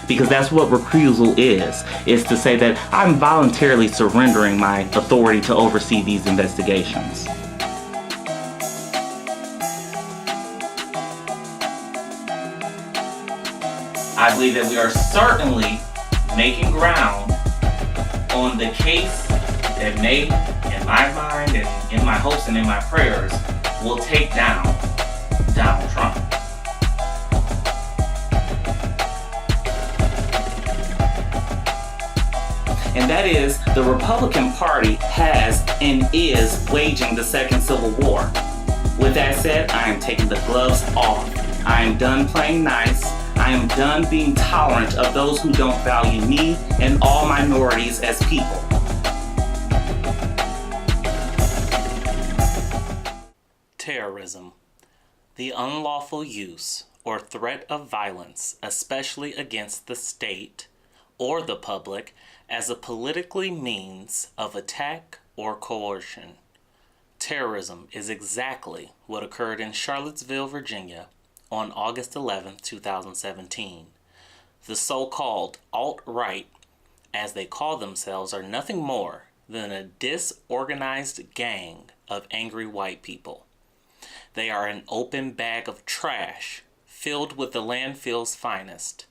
because that's what recusal is to say that I'm voluntarily surrendering my authority to oversee these investigations. I believe that we are certainly making ground on the case that may, in my mind and in my hopes and in my prayers, will take down Donald Trump. And that is, the Republican Party has and is waging the second Civil War. With that said, I am taking the gloves off. I am done playing nice. I am done being tolerant of those who don't value me and all minorities as people. Terrorism. The unlawful use or threat of violence, especially against the state or the public, as a politically means of attack or coercion. Terrorism is exactly what occurred in Charlottesville, Virginia, on August 11, 2017. The so-called alt-right, as they call themselves, are nothing more than a disorganized gang of angry white people. They are an open bag of trash filled with the landfill's finest,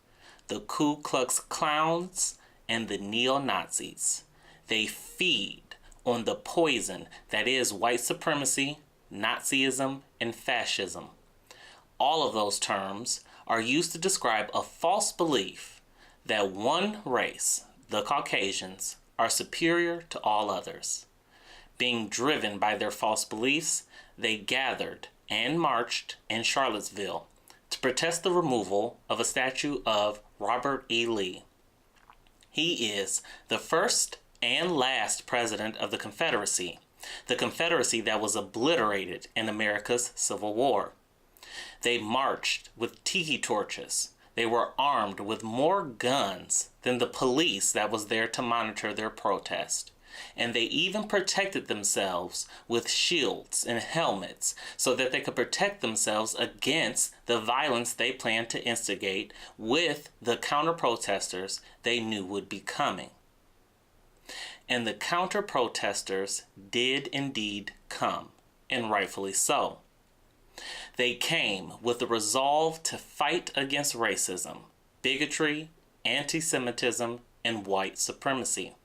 the Ku Klux Klans and the neo-Nazis. They feed on the poison that is white supremacy, Nazism, and fascism. All of those terms are used to describe a false belief that one race, the Caucasians, are superior to all others. Being driven by their false beliefs, they gathered and marched in Charlottesville to protest the removal of a statue of Robert E. Lee. He is the first and last president of the Confederacy that was obliterated in America's Civil War. They marched with tiki torches. They were armed with more guns than the police that was there to monitor their protest. And they even protected themselves with shields and helmets so that they could protect themselves against the violence they planned to instigate with the counter-protesters they knew would be coming. And the counter-protesters did indeed come, and rightfully so. They came with the resolve to fight against racism, bigotry, anti-Semitism, and white supremacy.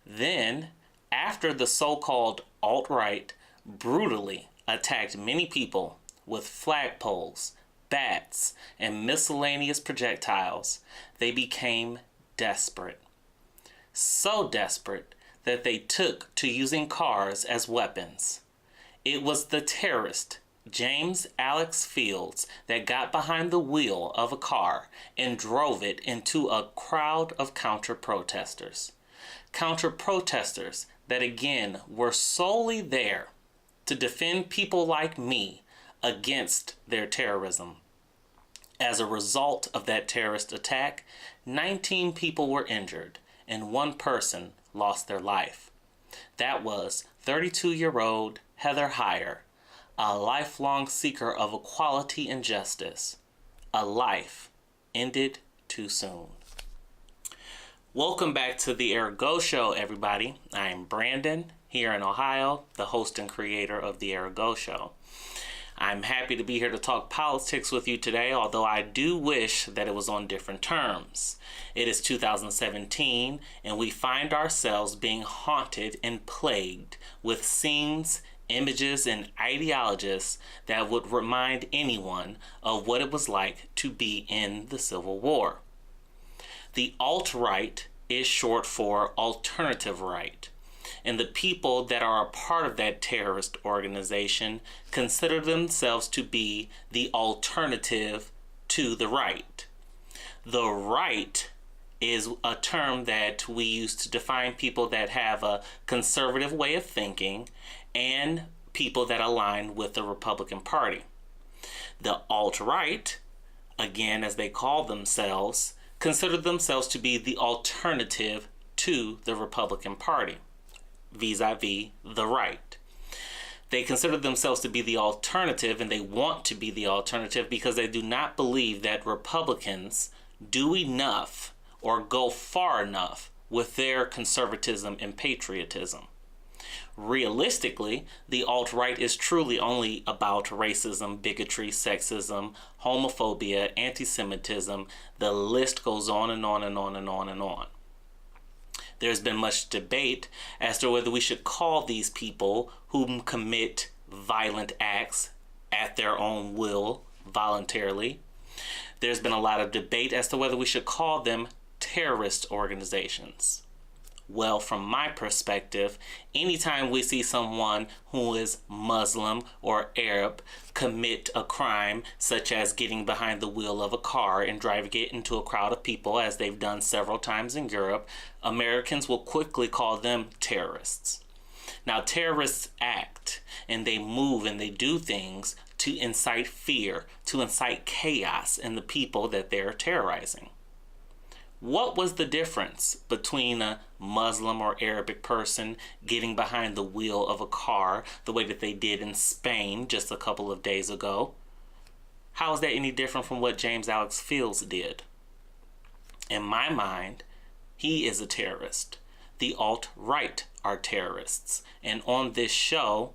Then, after the so-called alt-right brutally attacked many people with flagpoles, bats, and miscellaneous projectiles, they became desperate. So desperate that they took to using cars as weapons. It was the terrorist James Alex Fields that got behind the wheel of a car and drove it into a crowd of counter-protesters. Counter-protesters that again were solely there to defend people like me against their terrorism. As a result of that terrorist attack, 19 people were injured and one person lost their life. That was 32-year-old Heather Heyer, a lifelong seeker of equality and justice. A life ended too soon. Welcome back to the Ergo Show, everybody. I am Brandon, here in Ohio, the host and creator of the Ergo Show. I'm happy to be here to talk politics with you today, although I do wish that it was on different terms. It is 2017, and we find ourselves being haunted and plagued with scenes, images, and ideologies that would remind anyone of what it was like to be in the Civil War. The alt-right is short for alternative right, and the people that are a part of that terrorist organization consider themselves to be the alternative to the right. The right is a term that we use to define people that have a conservative way of thinking and people that align with the Republican Party. The alt-right, again as they call themselves, consider themselves to be the alternative to the Republican Party, vis-a-vis the right. They consider themselves to be the alternative, and they want to be the alternative because they do not believe that Republicans do enough or go far enough with their conservatism and patriotism. Realistically, the alt-right is truly only about racism, bigotry, sexism, homophobia, anti-Semitism. The list goes on and on and on and on and on. There's been much debate as to whether we should call these people who commit violent acts at their own will, voluntarily. There's been a lot of debate as to whether we should call them terrorist organizations. Well, from my perspective, anytime we see someone who is Muslim or Arab commit a crime, such as getting behind the wheel of a car and driving it into a crowd of people, as they've done several times in Europe, Americans will quickly call them terrorists. Now, terrorists act and they move and they do things to incite fear, to incite chaos in the people that they're terrorizing. What was the difference between a Muslim or Arabic person getting behind the wheel of a car the way that they did in Spain just a couple of days ago? How is that any different from what James Alex Fields did? In my mind, he is a terrorist. The alt-right are terrorists. And on this show,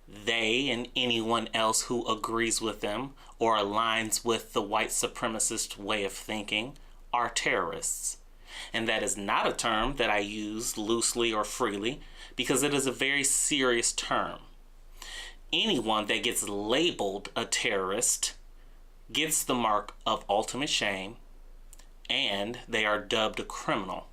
they and anyone else who agrees with them or aligns with the white supremacist way of thinking are terrorists. And that is not a term that I use loosely or freely, because it is a very serious term. Anyone that gets labeled a terrorist gets the mark of ultimate shame, and they are dubbed a criminal.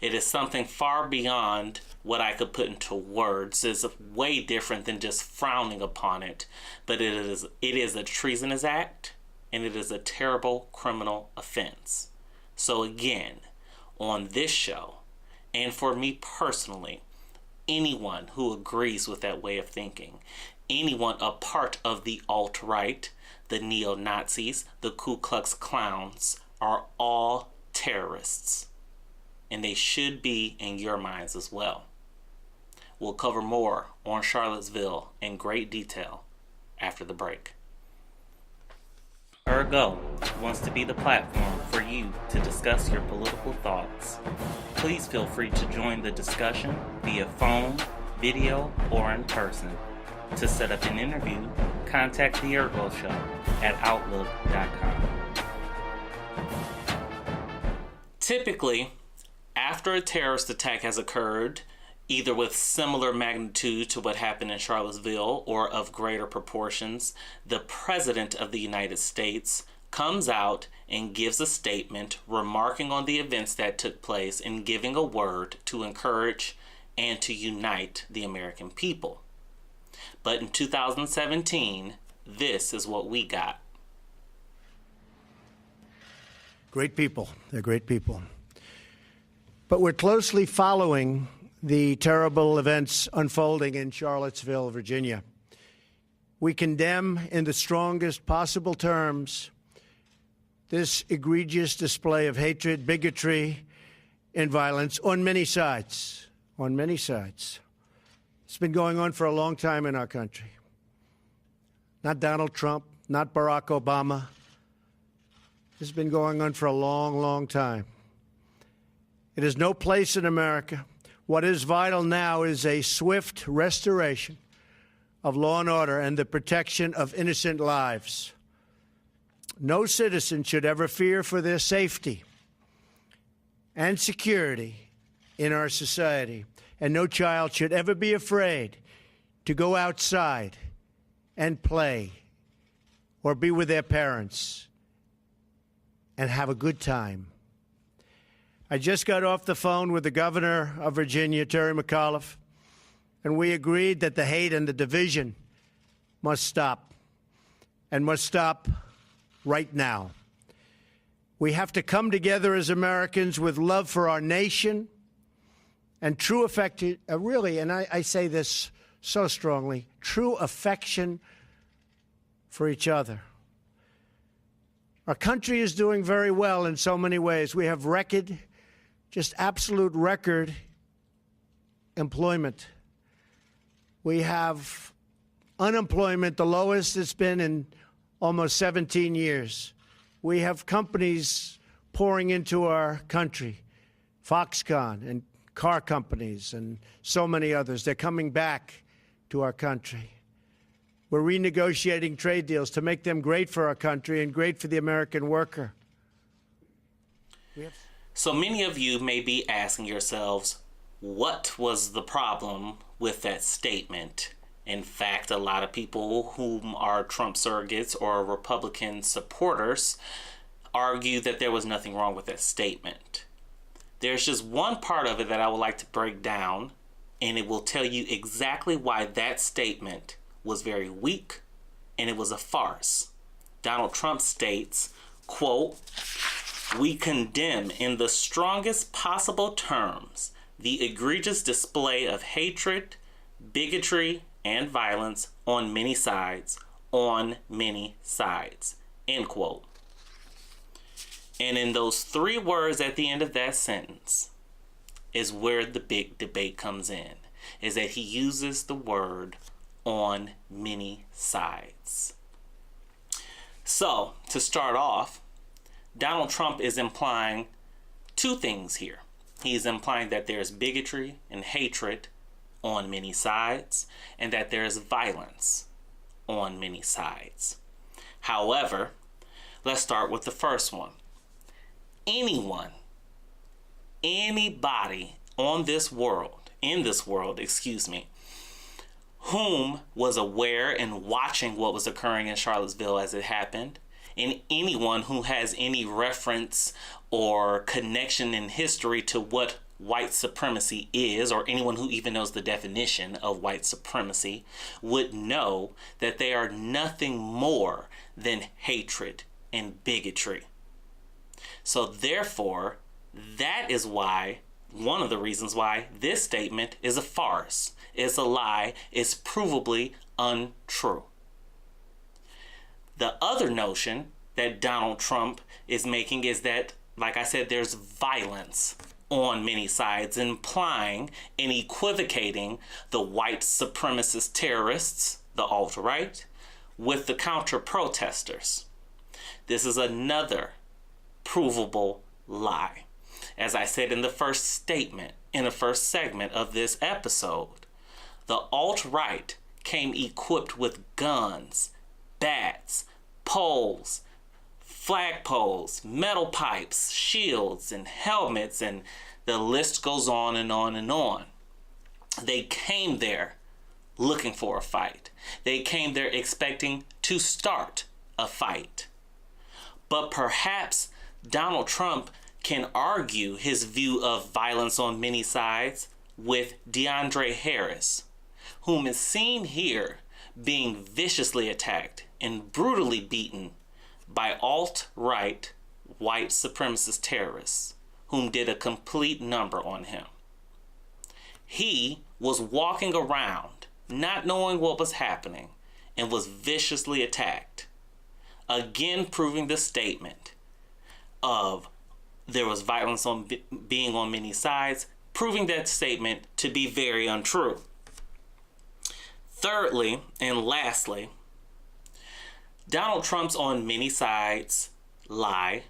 It is something far beyond what I could put into words. It's way different than just frowning upon it, but it is a treasonous act, and it is a terrible criminal offense. So again, on this show, and for me personally, anyone who agrees with that way of thinking, anyone a part of the alt-right, the neo-Nazis, the Ku Klux Klans, are all terrorists. And they should be in your minds as well. We'll cover more on Charlottesville in great detail after the break. Ergo wants to be the platform for you to discuss your political thoughts. Please feel free to join the discussion via phone, video, or in person. To set up an interview, contact the Ergo Show at outlook.com. Typically, after a terrorist attack has occurred, either with similar magnitude to what happened in Charlottesville or of greater proportions, the President of the United States comes out and gives a statement remarking on the events that took place and giving a word to encourage and to unite the American people. But in 2017, this is what we got. Great people. They're great people. But we're closely following the terrible events unfolding in Charlottesville, Virginia. We condemn in the strongest possible terms this egregious display of hatred, bigotry, and violence on many sides. On many sides. It's been going on for a long time in our country. Not Donald Trump, not Barack Obama. It's been going on for a long, long time. It has no place in America. What is vital now is a swift restoration of law and order and the protection of innocent lives. No citizen should ever fear for their safety and security in our society, and no child should ever be afraid to go outside and play or be with their parents and have a good time. I just got off the phone with the governor of Virginia, Terry McAuliffe, and we agreed that the hate and the division must stop, and must stop right now. We have to come together as Americans with love for our nation and true affection, really, and I say this so strongly, true affection for each other. Our country is doing very well in so many ways. We have record, just absolute record employment. We have unemployment, the lowest it's been in almost 17 years. We have companies pouring into our country, Foxconn and car companies and so many others. They're coming back to our country. We're renegotiating trade deals to make them great for our country and great for the American worker. So many of you may be asking yourselves, what was the problem with that statement? In fact, a lot of people whom are Trump surrogates or Republican supporters argue that there was nothing wrong with that statement. There's just one part of it that I would like to break down, and it will tell you exactly why that statement was very weak and it was a farce. Donald Trump states, quote, "We condemn in the strongest possible terms the egregious display of hatred, bigotry, and violence on many sides, end quote. And in those three words at the end of that sentence is where the big debate comes in, is that he uses the word on many sides. So, to start off, Donald Trump is implying two things here. He's implying that there's bigotry and hatred on many sides, and that there's violence on many sides. However, let's start with the first one. Anybody in this world, whom was aware and watching what was occurring in Charlottesville as it happened, and anyone who has any reference or connection in history to what white supremacy is, or anyone who even knows the definition of white supremacy, would know that they are nothing more than hatred and bigotry. So therefore, that is why, one of the reasons why this statement is a farce, it's a lie, it's provably untrue. The other notion that Donald Trump is making is that, like I said, there's violence on many sides, implying and equivocating the white supremacist terrorists, the alt-right, with the counter-protesters. This is another provable lie. As I said in the first segment of this episode, the alt-right came equipped with guns, bats, poles, flagpoles, metal pipes, shields, and helmets, and the list goes on and on and on. They came there looking for a fight. They came there expecting to start a fight. But perhaps Donald Trump can argue his view of violence on many sides with DeAndre Harris, whom is seen here being viciously attacked and brutally beaten by alt-right white supremacist terrorists whom did a complete number on him. He was walking around not knowing what was happening and was viciously attacked, again proving the statement of there was violence on being on many sides, proving that statement to be very untrue. Thirdly and lastly, Donald Trump's on many sides lie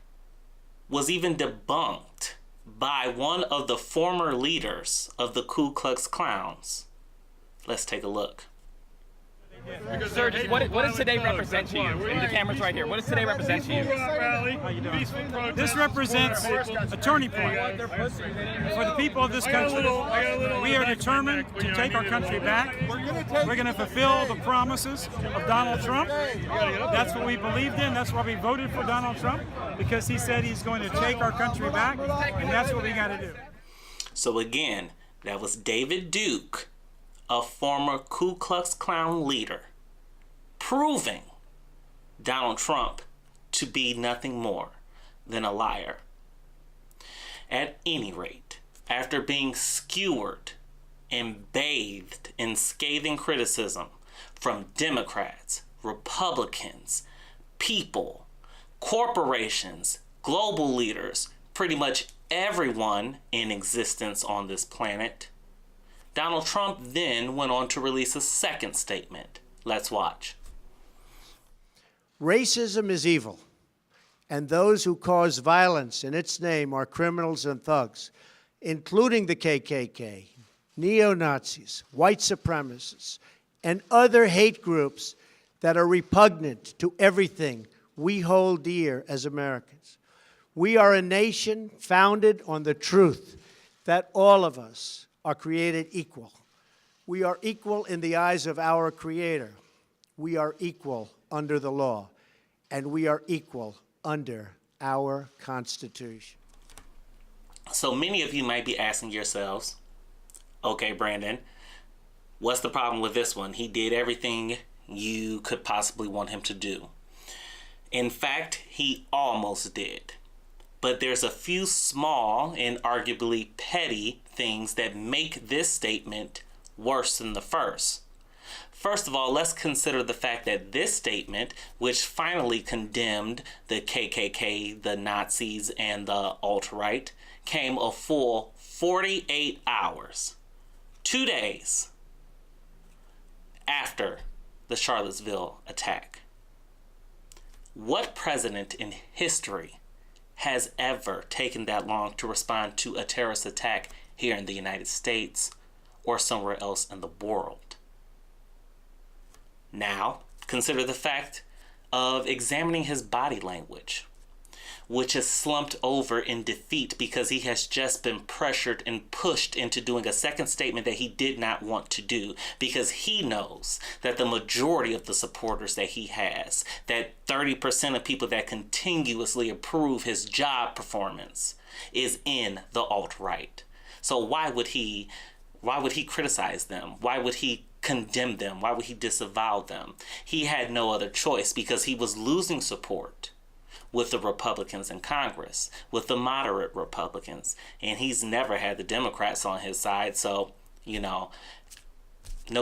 was even debunked by one of the former leaders of the Ku Klux Klans. Let's take a look. Sir, what does today represent to you? And the camera's right here. What does today represent to you? This represents a turning point for the people of this country. We are determined to take our country back. We're going to fulfill the promises of Donald Trump. That's what we believed in. That's why we voted for Donald Trump, because he said he's going to take our country back, and that's what we got to do. So again, that was David Duke, a former Ku Klux Klan leader, proving Donald Trump to be nothing more than a liar. At any rate, after being skewered and bathed in scathing criticism from Democrats, Republicans, people, corporations, global leaders, pretty much everyone in existence on this planet, Donald Trump then went on to release a second statement. Let's watch. Racism is evil. and those who cause violence in its name are criminals and thugs, including the KKK, neo-Nazis, white supremacists, and other hate groups that are repugnant to everything we hold dear as Americans. We are a nation founded on the truth that all of us are created equal. We are equal in the eyes of our Creator. We are equal under the law, and we are equal under our Constitution. So many of you might be asking yourselves, okay, Brandon, what's the problem with this one? He did everything you could possibly want him to do. In fact, he almost did. But there's a few small and arguably petty things that make this statement worse than the first. First of all, let's consider the fact that this statement, which finally condemned the KKK, the Nazis, and the alt-right, came a full 48 hours, 2 days after the Charlottesville attack. What president in history has ever taken that long to respond to a terrorist attack here in the United States or somewhere else in the world? Now, consider the fact of examining his body language, which is slumped over in defeat because he has just been pressured and pushed into doing a second statement that he did not want to do, because he knows that the majority of the supporters that he has, that 30% of people that continuously approve his job performance, is in the alt-right. So why would he criticize them? Why would he condemn them? Why would he disavow them? He had no other choice because he was losing support with the Republicans in Congress, with the moderate Republicans. And he's never had the Democrats on his side, so, no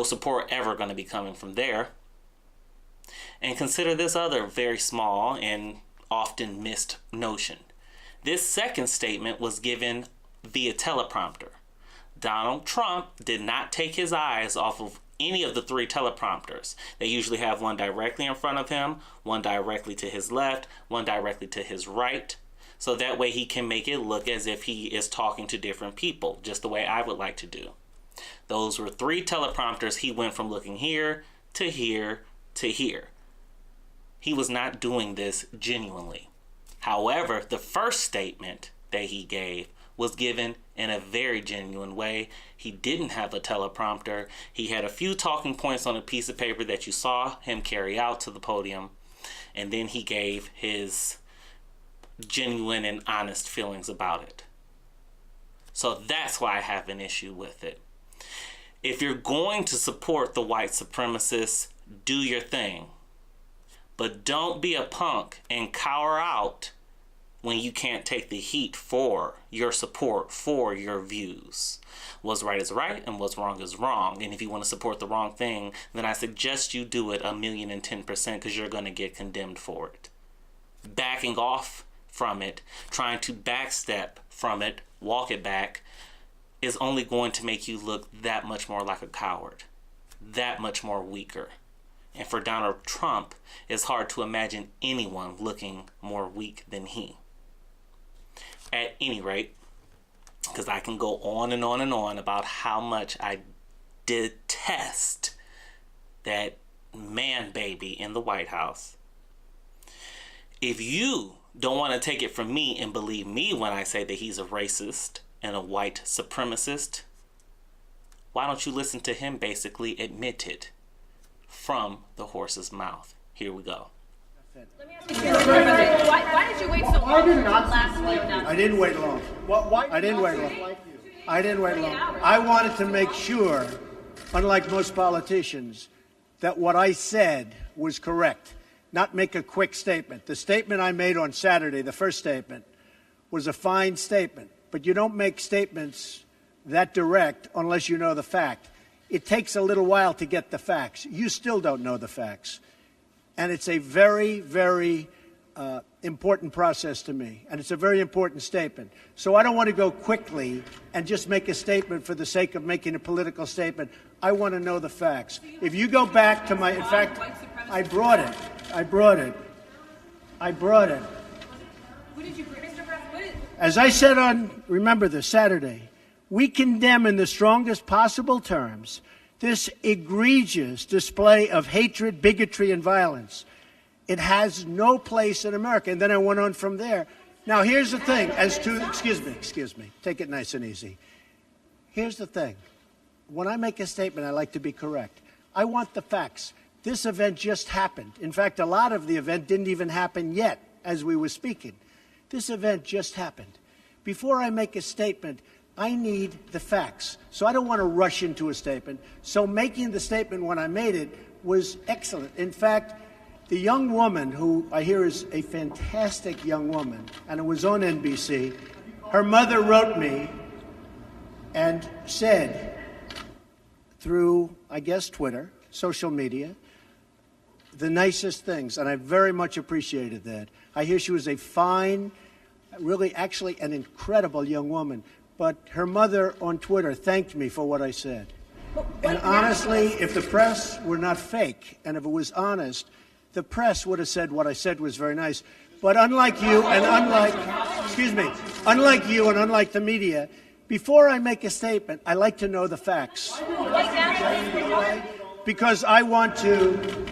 support ever going to be coming from there. And consider this other very small and often missed notion. This second statement was given via teleprompter. Donald Trump did not take his eyes off of any of the three teleprompters. They usually have one directly in front of him, one directly to his left, one directly to his right. So that way he can make it look as if he is talking to different people, just the way I would like to do. Those were three teleprompters. He went from looking here to here to here. He was not doing this genuinely. However, the first statement that he gave was given in a very genuine way. He didn't have a teleprompter. He had a few talking points on a piece of paper that you saw him carry out to the podium, and then he gave his genuine and honest feelings about it. So that's why I have an issue with it. If you're going to support the white supremacists, do your thing. But don't be a punk and cower out when you can't take the heat for your support for your views. What's right is right and what's wrong is wrong. And if you want to support the wrong thing, then I suggest you do it 1,010% because you're going to get condemned for it. Backing off from it, trying to backstep from it, walk it back, is only going to make you look that much more like a coward, that much more weaker. And for Donald Trump, it's hard to imagine anyone looking more weak than he. At any rate, because I can go on and on and on about how much I detest that man baby in the White House. If you don't want to take it from me and believe me when I say that he's a racist and a white supremacist, why don't you listen to him basically admit it from the horse's mouth? Here we go. Let me ask you, why did you wait so long? I didn't wait long. I didn't wait long. I didn't wait long. I wanted to make sure, unlike most politicians, that what I said was correct, not make a quick statement. The statement I made on Saturday, the first statement, was a fine statement, but you don't make statements that direct unless you know the fact. It takes a little while to get the facts. You still don't know the facts. And it's a very, very important process to me, and it's a very important statement. So I don't want to go quickly and just make a statement for the sake of making a political statement. I want to know the facts. If you go back to my, in fact, I brought it. What did you bring, Mr. President? As I said on, remember this, Saturday, we condemn in the strongest possible terms this egregious display of hatred, bigotry, and violence. It has no place in America. And then I went on from there. Now, here's the thing. Excuse me. Take it nice and easy. Here's the thing. When I make a statement, I like to be correct. I want the facts. This event just happened. In fact, a lot of the event didn't even happen yet as we were speaking. This event just happened. Before I make a statement, I need the facts. So I don't want to rush into a statement. So making the statement when I made it was excellent. In fact, the young woman, who I hear is a fantastic young woman, and it was on NBC, her mother wrote me and said, through, I guess, Twitter, social media, the nicest things, and I very much appreciated that. I hear she was a fine, really actually an incredible young woman, but her mother on Twitter thanked me for what I said. And honestly, if the press were not fake, and if it was honest, the press would have said what I said was very nice. But unlike you and unlike the media, before I make a statement, I like to know the facts. Because I want to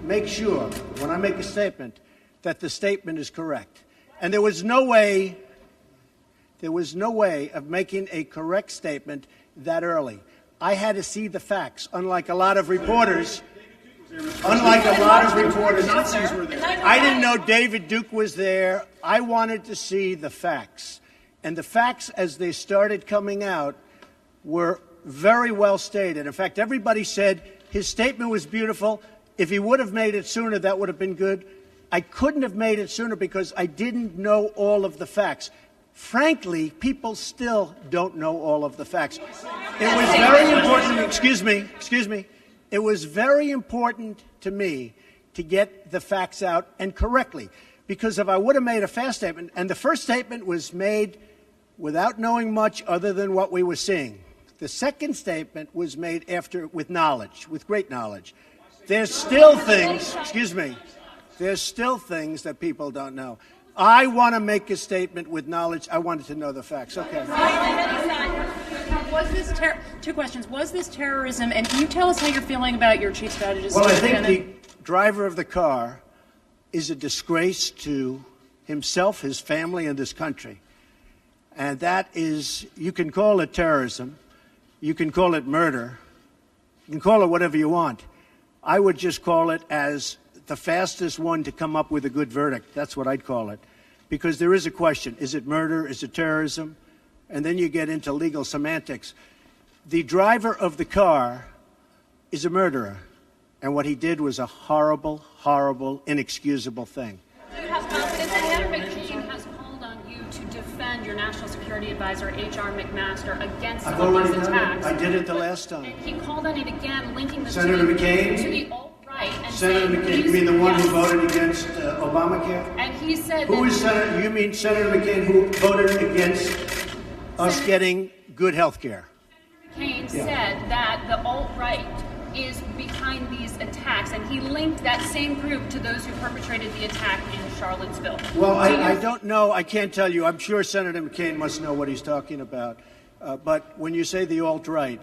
make sure, when I make a statement, that the statement is correct. And there was no way of making a correct statement that early. I had to see the facts, unlike a lot of reporters. I didn't know David Duke was there. I wanted to see the facts. And the facts, as they started coming out, were very well stated. In fact, everybody said his statement was beautiful. If he would have made it sooner, that would have been good. I couldn't have made it sooner because I didn't know all of the facts. Frankly, people still don't know all of the facts. It was very important, excuse me. It was very important to me to get the facts out, and correctly, because if I would have made a fast statement, and the first statement was made without knowing much other than what we were seeing. The second statement was made after, with knowledge, with great knowledge. There's still things, there's still things that people don't know. I want to make a statement with knowledge. I wanted to know the facts. Okay. Two questions. Was this terrorism? And can you tell us how you're feeling about your chief strategist? Well, I think the driver of the car is a disgrace to himself, his family, and this country. And that is, you can call it terrorism. You can call it murder. You can call it whatever you want. I would just call it as the fastest one to come up with a good verdict. That's what I'd call it. Because there is a question. Is it murder? Is it terrorism? And then you get into legal semantics. The driver of the car is a murderer. And what he did was a horrible, horrible, inexcusable thing. Do you have confidence that Senator McCain has called on you to defend your National Security Advisor, H.R. McMaster, against some of these attacks? I did it the last time. And he called on it again, linking the Senator McCain? To the alt-right. And Senator McCain, you mean the one who voted against Obamacare? And he said who is Senator? You mean Senator McCain who voted against us getting good health care? Senator McCain said that the alt-right is behind these attacks, and he linked that same group to those who perpetrated the attack in Charlottesville. Well, I don't know. I can't tell you. I'm sure Senator McCain must know what he's talking about. But when you say the alt-right,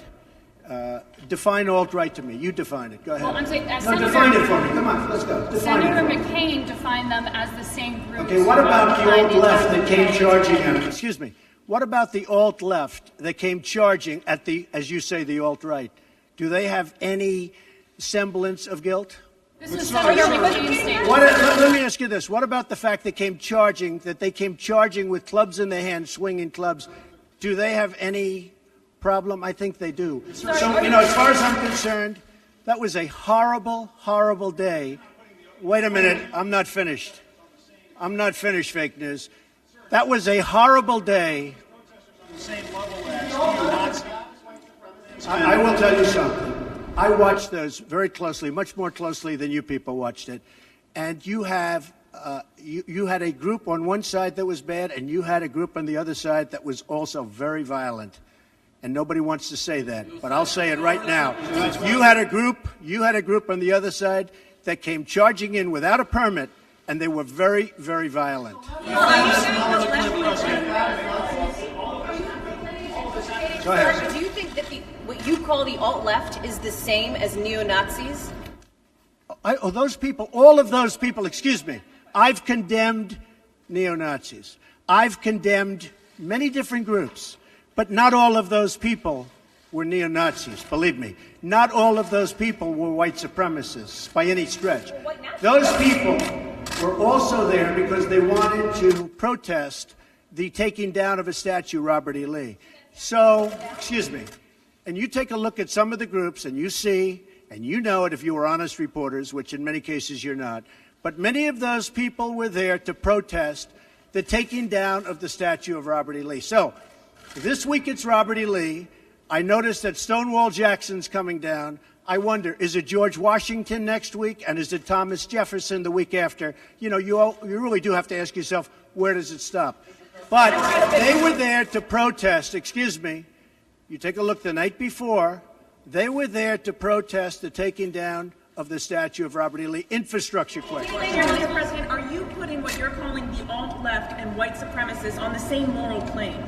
define alt-right to me. You define it. Go ahead. Well, I'm saying, define it for me. Come on, let's go. Senator McCain defined them as the same group. Okay, what about the alt-left that came charging at him? Excuse me. What about the alt-left that came charging at the, as you say, the alt-right? Do they have any semblance of guilt? This is Senator McCain's statement. Let me ask you this. What about the fact they came charging with clubs in their hands, swinging clubs? Do they have any problem? I think they do. So, as far as I'm concerned, that was a horrible, horrible day. Wait a minute. I'm not finished. Fake news. That was a horrible day. I will tell you something. I watched those very closely, much more closely than you people watched it. And you had a group on one side that was bad, and you had a group on the other side that was also very violent. And nobody wants to say that, but I'll say it right now. You had a group on the other side that came charging in without a permit and they were very, very violent. Go ahead. Do you think that what you call the alt-left is the same as neo-Nazis? Those people, all of those people, excuse me, I've condemned neo-Nazis. I've condemned many different groups, but not all of those people were neo-Nazis, believe me. Not all of those people were white supremacists by any stretch. Those people were also there because they wanted to protest the taking down of a statue, Robert E. Lee. So, excuse me, and you take a look at some of the groups and you see, and you know it if you were honest reporters, which in many cases you're not, but many of those people were there to protest the taking down of the statue of Robert E. Lee. So, this week it's Robert E. Lee. I noticed that Stonewall Jackson's coming down. I wonder, is it George Washington next week, and is it Thomas Jefferson the week after? You know, you really do have to ask yourself, where does it stop? But they were there to protest, excuse me, you take a look the night before, they were there to protest the taking down of the statue of Robert E. Lee. Infrastructure question. Mr. President, are you putting what you're calling the alt-left and white supremacists on the same moral plane?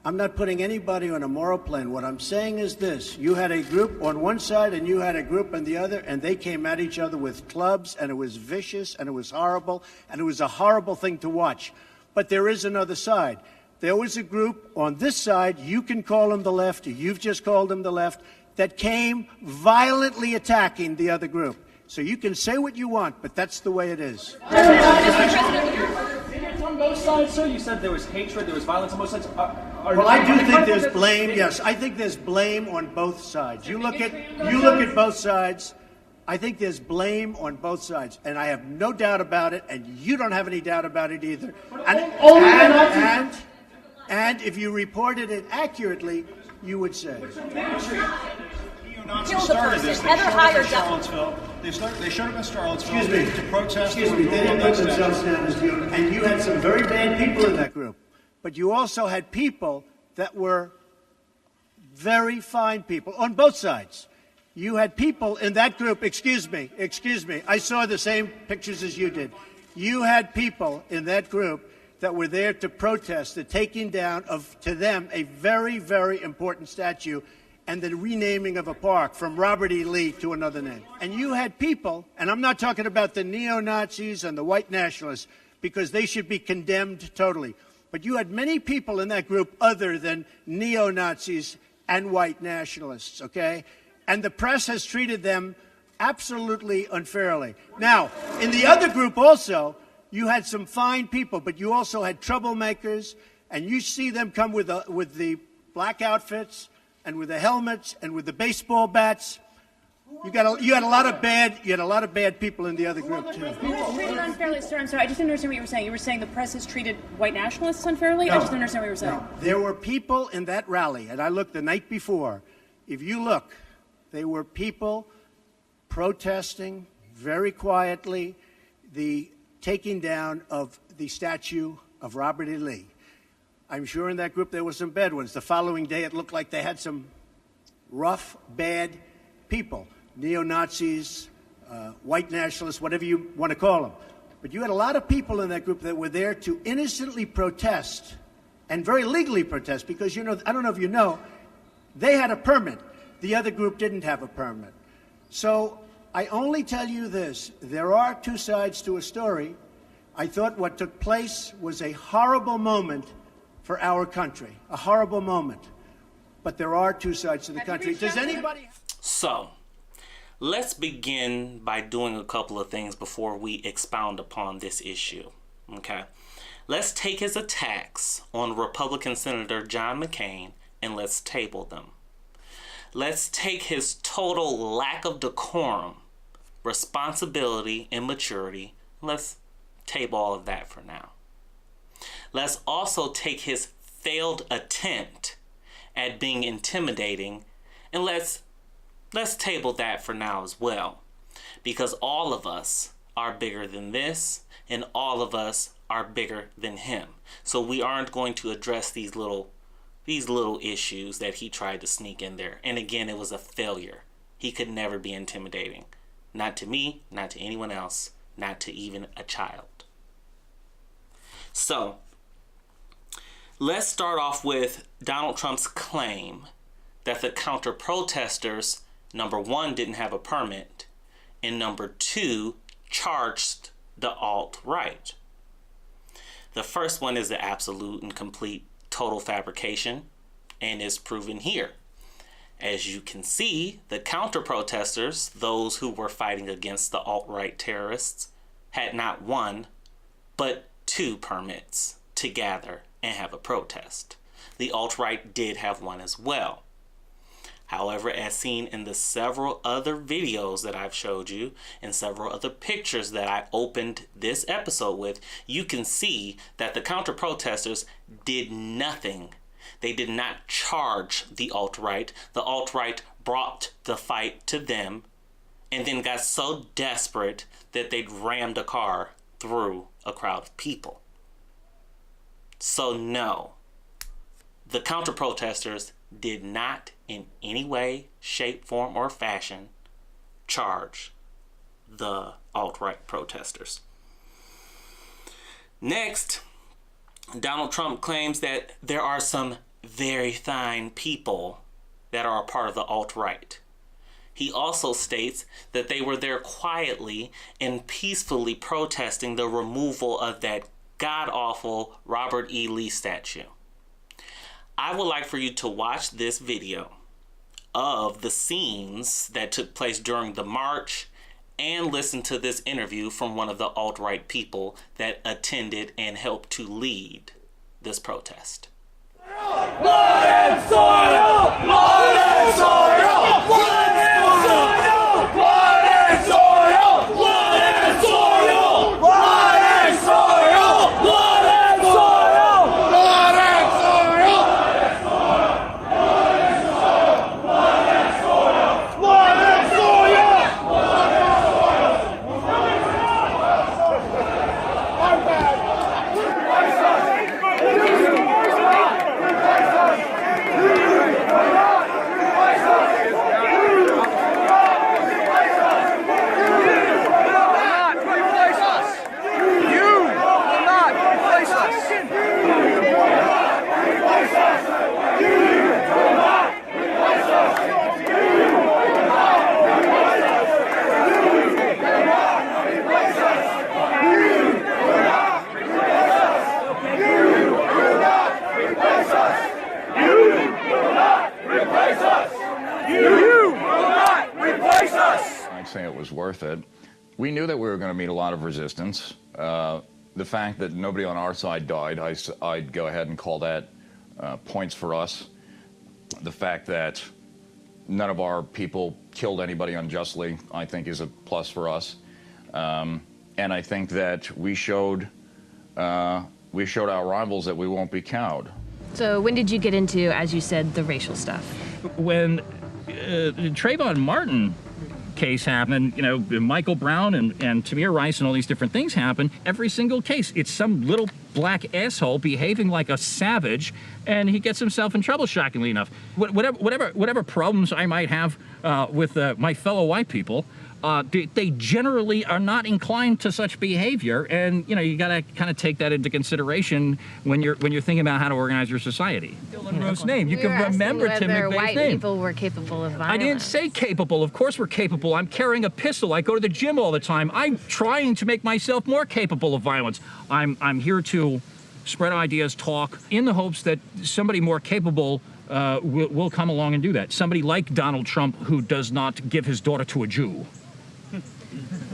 I'm not putting anybody on a moral plane. What I'm saying is this. You had a group on one side and you had a group on the other, and they came at each other with clubs, and it was vicious, and it was horrible, and it was a horrible thing to watch. But there is another side. There was a group on this side, you can call them the left, or you've just called them the left, that came violently attacking the other group. So you can say what you want, but that's the way it is. On both sides, sir? You said there was hatred, there was violence on both sides. Well, I do think there's blame. Yes, I think there's blame on both sides. You look at both sides. I think there's blame on both sides, and I have no doubt about it, and you don't have any doubt about it either. And if you reported it accurately, you would say. Kill the person. Ever higher Charlottesville. They showed up in Charlottesville Excuse me. to protest. Excuse me. They didn't put themselves down as you, and you had some very bad people in that group. But you also had people that were very fine people on both sides. You had people in that group, excuse me, I saw the same pictures as you did. You had people in that group that were there to protest the taking down of, to them, a very, very important statue and the renaming of a park from Robert E. Lee to another name. And you had people, and I'm not talking about the neo-Nazis and the white nationalists, because they should be condemned totally. But you had many people in that group other than neo-Nazis and white nationalists, okay? And the press has treated them absolutely unfairly. Now, in the other group also, you had some fine people, but you also had troublemakers, and you see them come with the black outfits and with the helmets and with the baseball bats. You had a lot of bad people in the other group too. Treated unfairly, sir. I'm sorry. I just didn't understand what you were saying. You were saying the press has treated white nationalists unfairly. No, I just didn't understand what you were saying. No. There were people in that rally, and I looked the night before. If you look, there were people protesting very quietly the taking down of the statue of Robert E. Lee. I'm sure in that group there were some bad ones. The following day, it looked like they had some rough, bad people. Neo-Nazis, white nationalists, whatever you want to call them. But you had a lot of people in that group that were there to innocently protest and very legally protest because, you know, I don't know if you know, they had a permit. The other group didn't have a permit. So I only tell you this. There are two sides to a story. I thought what took place was a horrible moment for our country, a horrible moment. But there are two sides to the country. Does anybody... So, let's begin by doing a couple of things before we expound upon this issue, okay? Let's take his attacks on Republican Senator John McCain and let's table them. Let's take his total lack of decorum, responsibility, and maturity. Let's table all of that for now. Let's also take his failed attempt at being intimidating, and let's table that for now as well, because all of us are bigger than this, and all of us are bigger than him. So we aren't going to address these little issues that he tried to sneak in there. And again, it was a failure. He could never be intimidating. Not to me, not to anyone else, not to even a child. So, let's start off with Donald Trump's claim that the counter-protesters, number one, didn't have a permit, and number two, charged the alt-right. The first one is the absolute and complete total fabrication, and is proven here. As you can see, the counter-protesters, those who were fighting against the alt-right terrorists, had not one, but two permits to gather and have a protest. The alt-right did have one as well. However, as seen in the several other videos that I've showed you and several other pictures that I opened this episode with, you can see that the counter-protesters did nothing. They did not charge the alt-right. The alt-right brought the fight to them and then got so desperate that they'd rammed a car through a crowd of people. So no, the counter-protesters did not in any way, shape, form, or fashion charge the alt-right protesters. Next, Donald Trump claims that there are some very fine people that are a part of the alt-right. He also states that they were there quietly and peacefully protesting the removal of that god-awful Robert E. Lee statue. I would like for you to watch this video of the scenes that took place during the march and listen to this interview from one of the alt-right people that attended and helped to lead this protest. Blood and soil! Blood and soil! Blood and soil! Blood and soil! Blood and soil! Blood and soil! Blood and soil! Blood and soil! Blood and soil! Blood and soil! Blood and soil! Blood Say it was worth it. We knew that we were going to meet a lot of resistance. The fact that nobody on our side died, I'd go ahead and call that points for us. The fact that none of our people killed anybody unjustly, I think, is a plus for us. And I think that we showed our rivals that we won't be cowed. So when did you get into, as you said, the racial stuff? When Trayvon Martin case happened, you know, Michael Brown and Tamir Rice and all these different things happen, every single case, it's some little black asshole behaving like a savage, and he gets himself in trouble, shockingly enough. Whatever problems I might have with my fellow white people, they generally are not inclined to such behavior, and you know, you got to kind of take that into consideration when you're thinking about how to organize your society. Dylan Rose's name. You can remember Tim McVeigh's white name. people were capable of violence. I didn't say capable. Of course we're capable. I'm carrying a pistol. I go to the gym all the time. I'm trying to make myself more capable of violence. I'm here to spread ideas, talk, in the hopes that somebody more capable will come along and do that. Somebody like Donald Trump, who does not give his daughter to a Jew.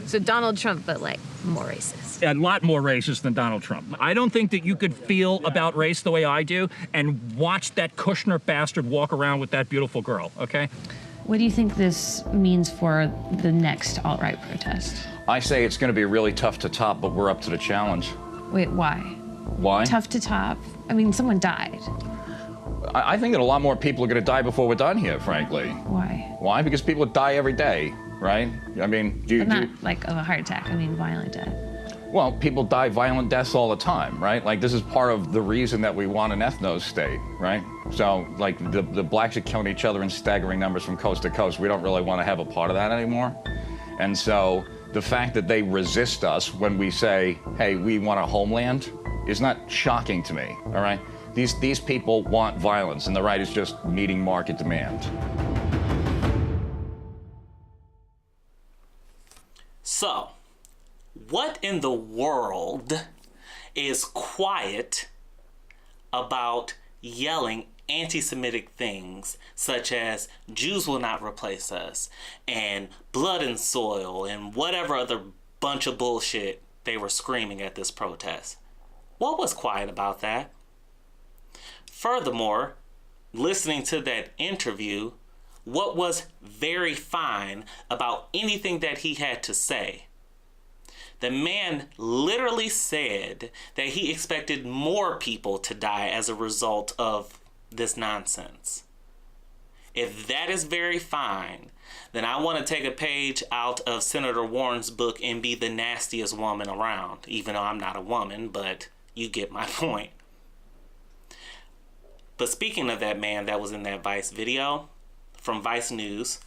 So Donald Trump, but like more racist. A lot more racist than Donald Trump. I don't think that you could feel about race the way I do and watch that Kushner bastard walk around with that beautiful girl, okay? What do you think this means for the next alt-right protest? I say it's going to be really tough to top, but we're up to the challenge. Wait, why? Why? Tough to top? I mean, someone died. I think that a lot more people are going to die before we're done here, frankly. Why? Why? Because people die every day, right? I mean, But not like of a heart attack, I mean violent death. Well, people die violent deaths all the time, right? Like, this is part of the reason that we want an ethno state, right? So, like, the blacks are killing each other in staggering numbers from coast to coast. We don't really want to have a part of that anymore. And so The fact that they resist us when we say, hey, we want a homeland, is not shocking to me, all right? These people want violence, and the right is just meeting market demand. So, what in the world is quiet about yelling anti-Semitic things such as Jews will not replace us and blood and soil and whatever other bunch of bullshit they were screaming at this protest? What was quiet about that? Furthermore, listening to that interview, what was very fine about anything that he had to say? The man literally said that he expected more people to die as a result of this nonsense. If that is very fine, then I want to take a page out of Senator Warren's book and be the nastiest woman around, even though I'm not a woman, but you get my point. But speaking of that man that was in that Vice video from Vice News,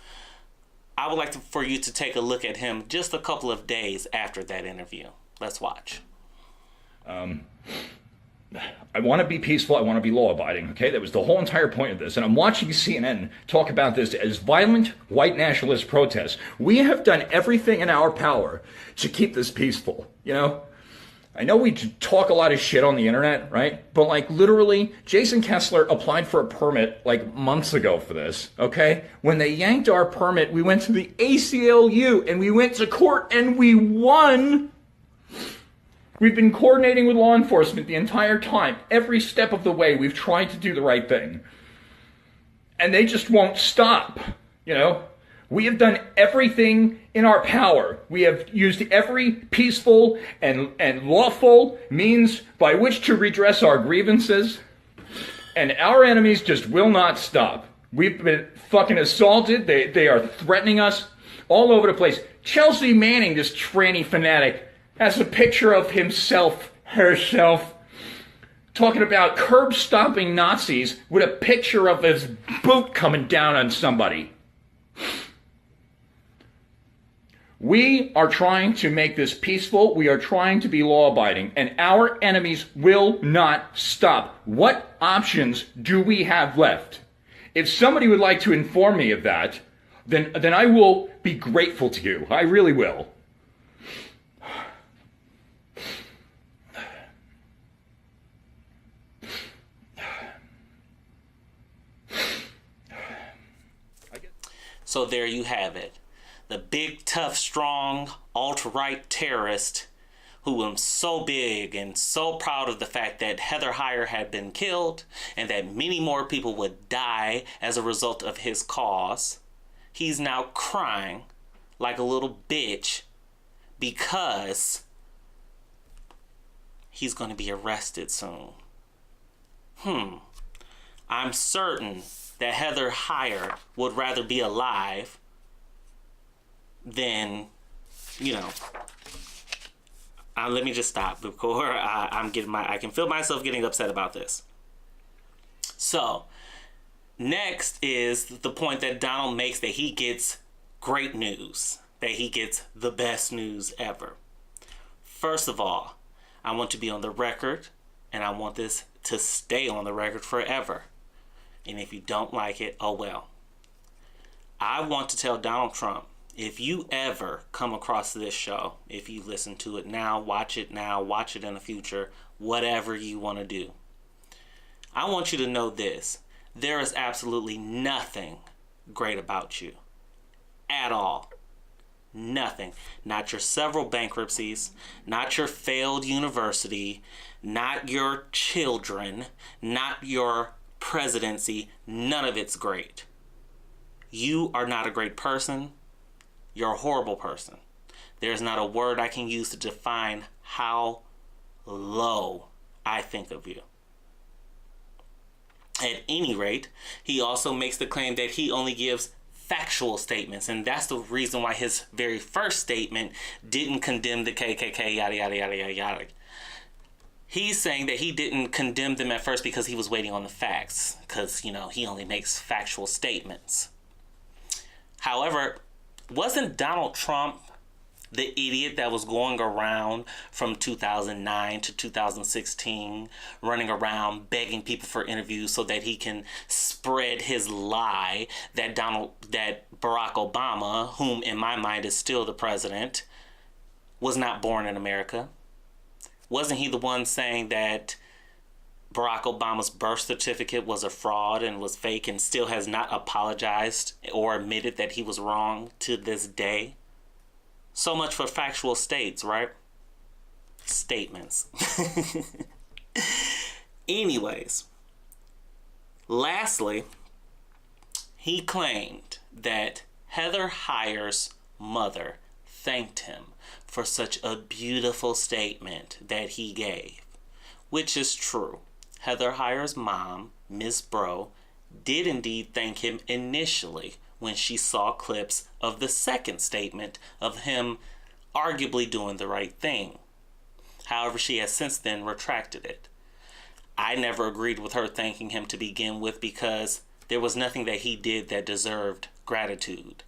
I would like for you to take a look at him just a couple of days after that interview. Let's watch. I want to be peaceful. I want to be law-abiding. Okay, that was the whole entire point of this. And I'm watching CNN talk about this as violent white nationalist protests. We have done everything in our power to keep this peaceful. You know, I know we talk a lot of shit on the internet, right? But like literally, Jason Kessler applied for a permit like months ago for this. Okay, when they yanked our permit, we went to the ACLU and we went to court and we won. We've been coordinating with law enforcement the entire time. Every step of the way, we've tried to do the right thing. And they just won't stop, you know? We have done everything in our power. We have used every peaceful and lawful means by which to redress our grievances. And our enemies just will not stop. We've been fucking assaulted. They are threatening us all over the place. Chelsea Manning, this tranny fanatic, has a picture of herself, talking about curb-stomping Nazis with a picture of his boot coming down on somebody. We are trying to make this peaceful. We are trying to be law-abiding, and our enemies will not stop. What options do we have left? If somebody would like to inform me of that, then I will be grateful to you. I really will. So there you have it. The big, tough, strong, alt-right terrorist who was so big and so proud of the fact that Heather Heyer had been killed and that many more people would die as a result of his cause. He's now crying like a little bitch because he's going to be arrested soon. I'm certain that Heather Heyer would rather be alive than, you know, let me just stop before I can feel myself getting upset about this. So, next is the point that Donald makes that he gets great news, that he gets the best news ever. First of all, I want to be on the record, and I want this to stay on the record forever. And if you don't like it, oh well. I want to tell Donald Trump, if you ever come across this show, if you listen to it now, watch it in the future, whatever you want to do, I want you to know this. There is absolutely nothing great about you. At all. Nothing. Not your several bankruptcies, not your failed university, not your children, not your presidency. None of it's great. You are not a great person. You're a horrible person. There's not a word I can use to define how low I think of you. At any rate, he also makes the claim that he only gives factual statements, and that's the reason why his very first statement didn't condemn the KKK, yada, yada, yada, yada, yada. He's saying that he didn't condemn them at first because he was waiting on the facts, because, you know, he only makes factual statements. However, wasn't Donald Trump The idiot that was going around from 2009 to 2016, running around begging people for interviews so that he can spread his lie that Barack Obama, whom in my mind is still the president, was not born in America. Wasn't he the one saying that Barack Obama's birth certificate was a fraud and was fake, and still has not apologized or admitted that he was wrong to this day? So much for factual statements, right? Statements. Anyways, lastly, he claimed that Heather Heyer's mother thanked him for such a beautiful statement that he gave, which is true. Heather Heyer's mom, Miss Bro, did indeed thank him initially when she saw clips of the second statement of him arguably doing the right thing. However, she has since then retracted it. I never agreed with her thanking him to begin with because there was nothing that he did that deserved gratitude.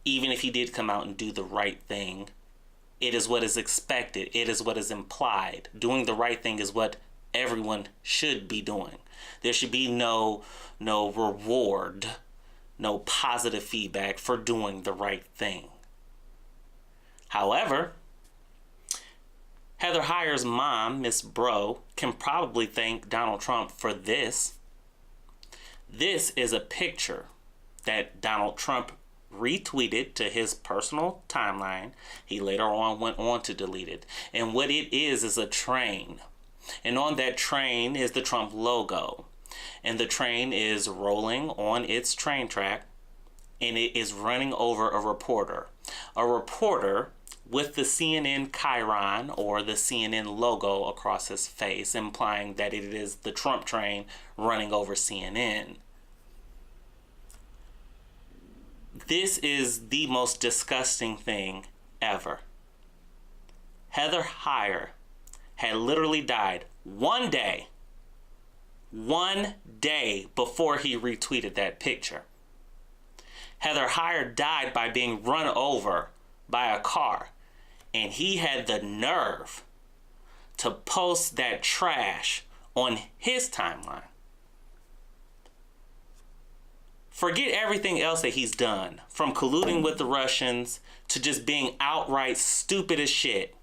Even if he did come out and do the right thing, it is what is expected. It is what is implied. Doing the right thing is what everyone should be doing. There should be no reward, no positive feedback for doing the right thing. However, Heather Heyer's mom, Miss Bro, can probably thank Donald Trump for this. This is a picture that Donald Trump retweeted to his personal timeline. He later on went on to delete it. And what it is a train. And on that train is the Trump logo. And the train is rolling on its train track, and it is running over a reporter. A reporter with the CNN chyron, or the CNN logo, across his face, implying that it is the Trump train running over CNN. This is the most disgusting thing ever. Heather Heyer had literally died one day before he retweeted that picture. Heather Heyer died by being run over by a car, and he had the nerve to post that trash on his timeline. Forget everything else that he's done, from colluding with the Russians to just being outright stupid as shit.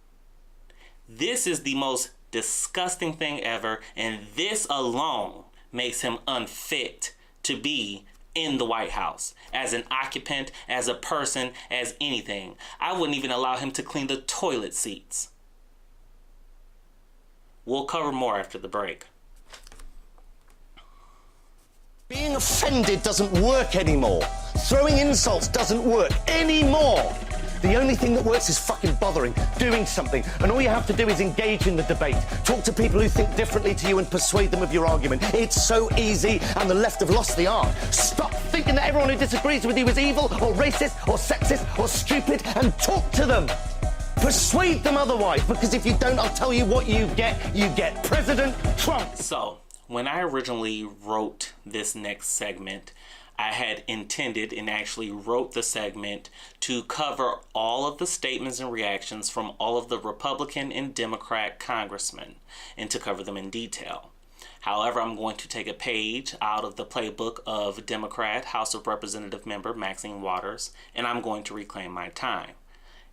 This is the most disgusting thing ever, and this alone makes him unfit to be in the White House as an occupant, as a person, as anything. I wouldn't even allow him to clean the toilet seats. We'll cover more after the break. Being offended doesn't work anymore. Throwing insults doesn't work anymore. The only thing that works is fucking bothering, doing something. And all you have to do is engage in the debate. Talk to people who think differently to you and persuade them of your argument. It's so easy, and the left have lost the art. Stop thinking that everyone who disagrees with you is evil or racist or sexist or stupid, and talk to them. Persuade them otherwise, because if you don't, I'll tell you what you get. You get President Trump. So, when I originally wrote this next segment, I had intended and actually wrote the segment to cover all of the statements and reactions from all of the Republican and Democrat congressmen, and to cover them in detail. However, I'm going to take a page out of the playbook of Democrat House of Representative member Maxine Waters, and I'm going to reclaim my time.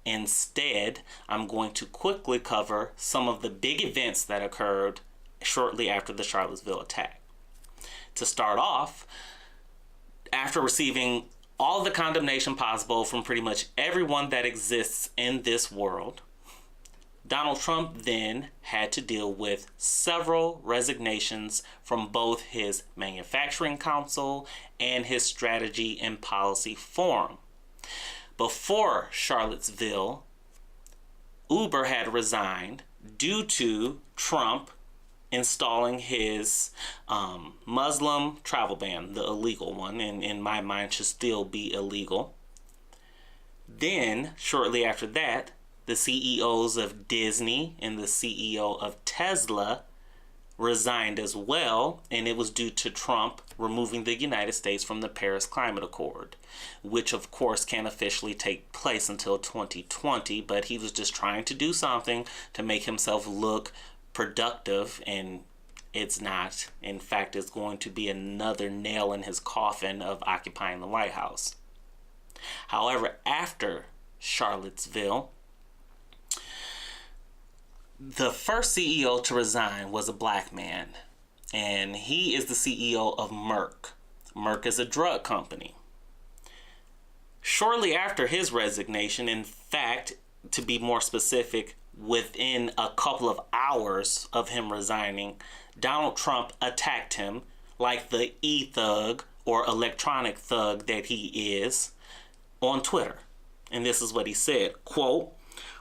Instead, I'm going to quickly cover some of the big events that occurred shortly after the Charlottesville attack. To start off, after receiving all the condemnation possible from pretty much everyone that exists in this world, Donald Trump then had to deal with several resignations from both his manufacturing council and his strategy and policy forum. Before Charlottesville, Uber had resigned due to Trump installing his Muslim travel ban, the illegal one, and in my mind should still be illegal. Then, shortly after that, the CEOs of Disney and the CEO of Tesla resigned as well, and it was due to Trump removing the United States from the Paris Climate Accord, which of course can't officially take place until 2020, but he was just trying to do something to make himself look productive, and it's not. In fact, it's going to be another nail in his coffin of occupying the White House. However, after Charlottesville, the first CEO to resign was a black man, and he is the CEO of Merck. Merck is a drug company. Shortly after his resignation, in fact, to be more specific, within a couple of hours of him resigning, Donald Trump attacked him like the e-thug or electronic thug that he is on Twitter. And this is what he said, quote,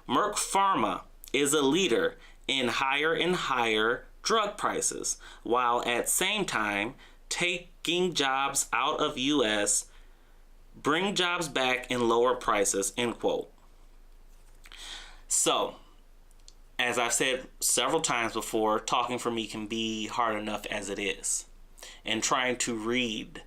"Merck Pharma is a leader in higher and higher drug prices, while at same time taking jobs out of U.S., bring jobs back in lower prices," end quote. So, as I've said several times before, talking for me can be hard enough as it is. And trying to read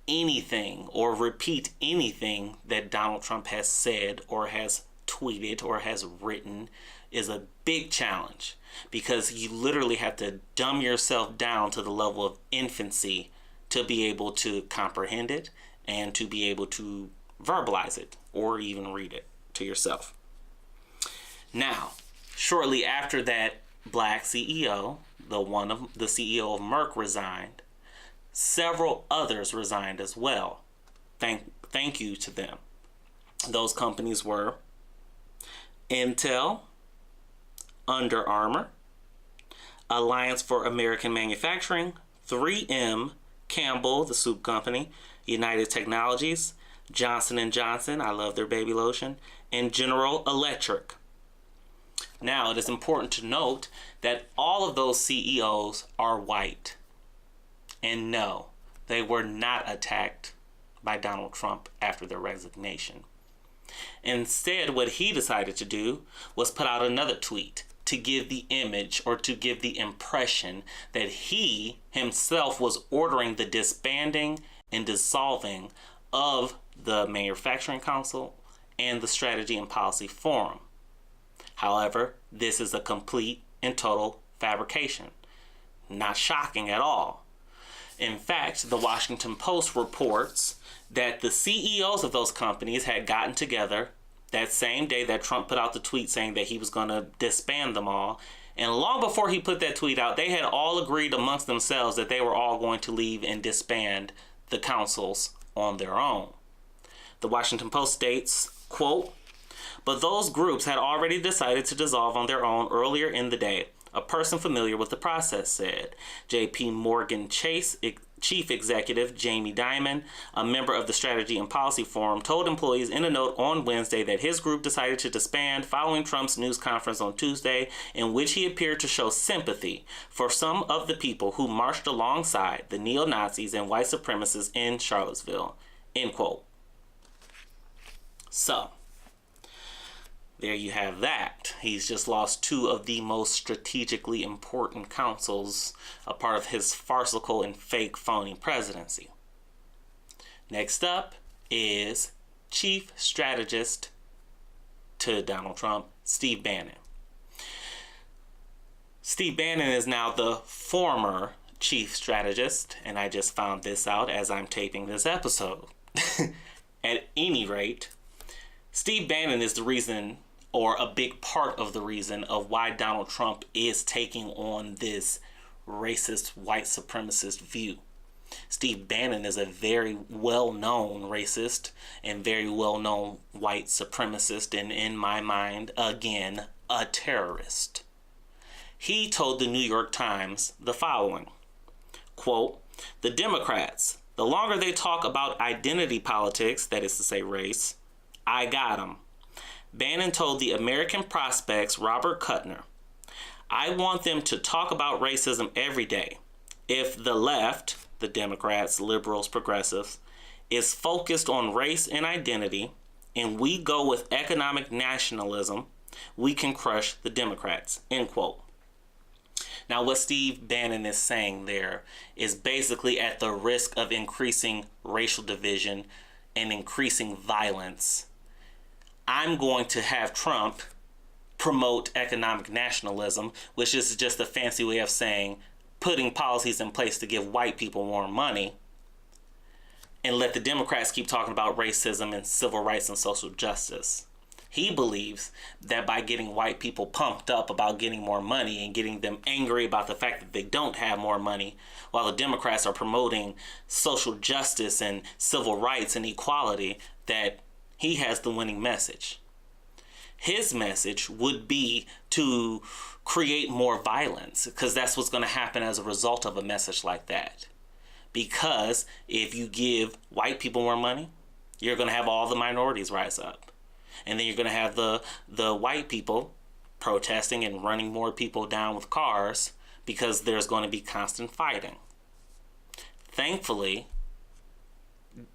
anything or repeat anything that Donald Trump has said or has tweeted or has written is a big challenge, because you literally have to dumb yourself down to the level of infancy to be able to comprehend it and to be able to verbalize it or even read it to yourself. Now, shortly after that black CEO, the CEO of Merck, resigned, several others resigned as well. Thank you to them. Those companies were Intel, Under Armour, Alliance for American Manufacturing, 3M, Campbell, the soup company, United Technologies, Johnson & Johnson, I love their baby lotion, and General Electric. Now, it is important to note that all of those CEOs are white. And no, they were not attacked by Donald Trump after their resignation. Instead, what he decided to do was put out another tweet to give the image or to give the impression that he himself was ordering the disbanding and dissolving of the Manufacturing Council and the Strategy and Policy Forum. However, this is a complete and total fabrication. Not shocking at all. In fact, the Washington Post reports that the CEOs of those companies had gotten together that same day that Trump put out the tweet saying that he was going to disband them all. And long before he put that tweet out, they had all agreed amongst themselves that they were all going to leave and disband the councils on their own. The Washington Post states, quote, "But those groups had already decided to dissolve on their own earlier in the day," a person familiar with the process said. J.P. Morgan Chase Chief Executive Jamie Dimon, a member of the Strategy and Policy Forum, told employees in a note on Wednesday that his group decided to disband following Trump's news conference on Tuesday, in which he appeared to show sympathy for some of the people who marched alongside the neo-Nazis and white supremacists in Charlottesville, end quote. So, there you have that. He's just lost two of the most strategically important councils, a part of his farcical and fake phony presidency. Next up is Chief Strategist to Donald Trump, Steve Bannon. Steve Bannon is now the former Chief Strategist, and I just found this out as I'm taping this episode. At any rate, Steve Bannon is the reason, or a big part of the reason, of why Donald Trump is taking on this racist white supremacist view. Steve Bannon is a very well-known racist and very well-known white supremacist, and in my mind, again, a terrorist. He told the New York Times the following, quote, "The Democrats, the longer they talk about identity politics, that is to say race, I got them." Bannon told the American Prospect's Robert Kuttner, "I want them to talk about racism every day. If the left, the Democrats, liberals, progressives, is focused on race and identity, and we go with economic nationalism, we can crush the Democrats," end quote. Now, what Steve Bannon is saying there is basically, at the risk of increasing racial division and increasing violence, I'm going to have Trump promote economic nationalism, which is just a fancy way of saying putting policies in place to give white people more money, and let the Democrats keep talking about racism and civil rights and social justice. He believes that by getting white people pumped up about getting more money and getting them angry about the fact that they don't have more money, while the Democrats are promoting social justice and civil rights and equality, that he has the winning message. His message would be to create more violence, because that's what's going to happen as a result of a message like that. Because if you give white people more money, you're going to have all the minorities rise up. And then you're going to have the white people protesting and running more people down with cars, because there's going to be constant fighting. Thankfully,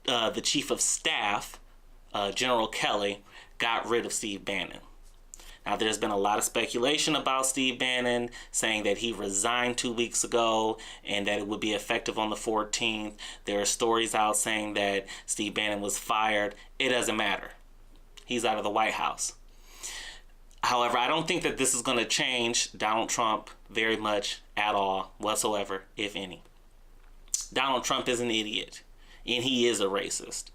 the chief of staff, General Kelly, got rid of Steve Bannon. Now, there's been a lot of speculation about Steve Bannon, saying that he resigned 2 weeks ago and that it would be effective on the 14th. There are stories out saying that Steve Bannon was fired. It doesn't matter. He's out of the White House. However, I don't think that this is going to change Donald Trump very much at all, whatsoever, if any. Donald Trump is an idiot, and he is a racist.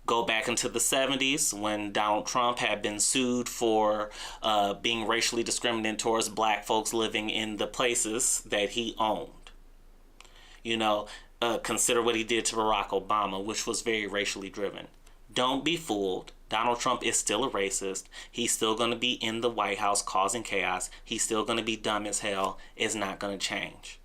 Go back into the 70s when Donald Trump had been sued for being racially discriminated towards black folks living in the places that he owned. You know, consider what he did to Barack Obama, which was very racially driven. Don't be fooled. Donald Trump is still a racist. He's still going to be in the White House causing chaos. He's still going to be dumb as hell. It's not going to change.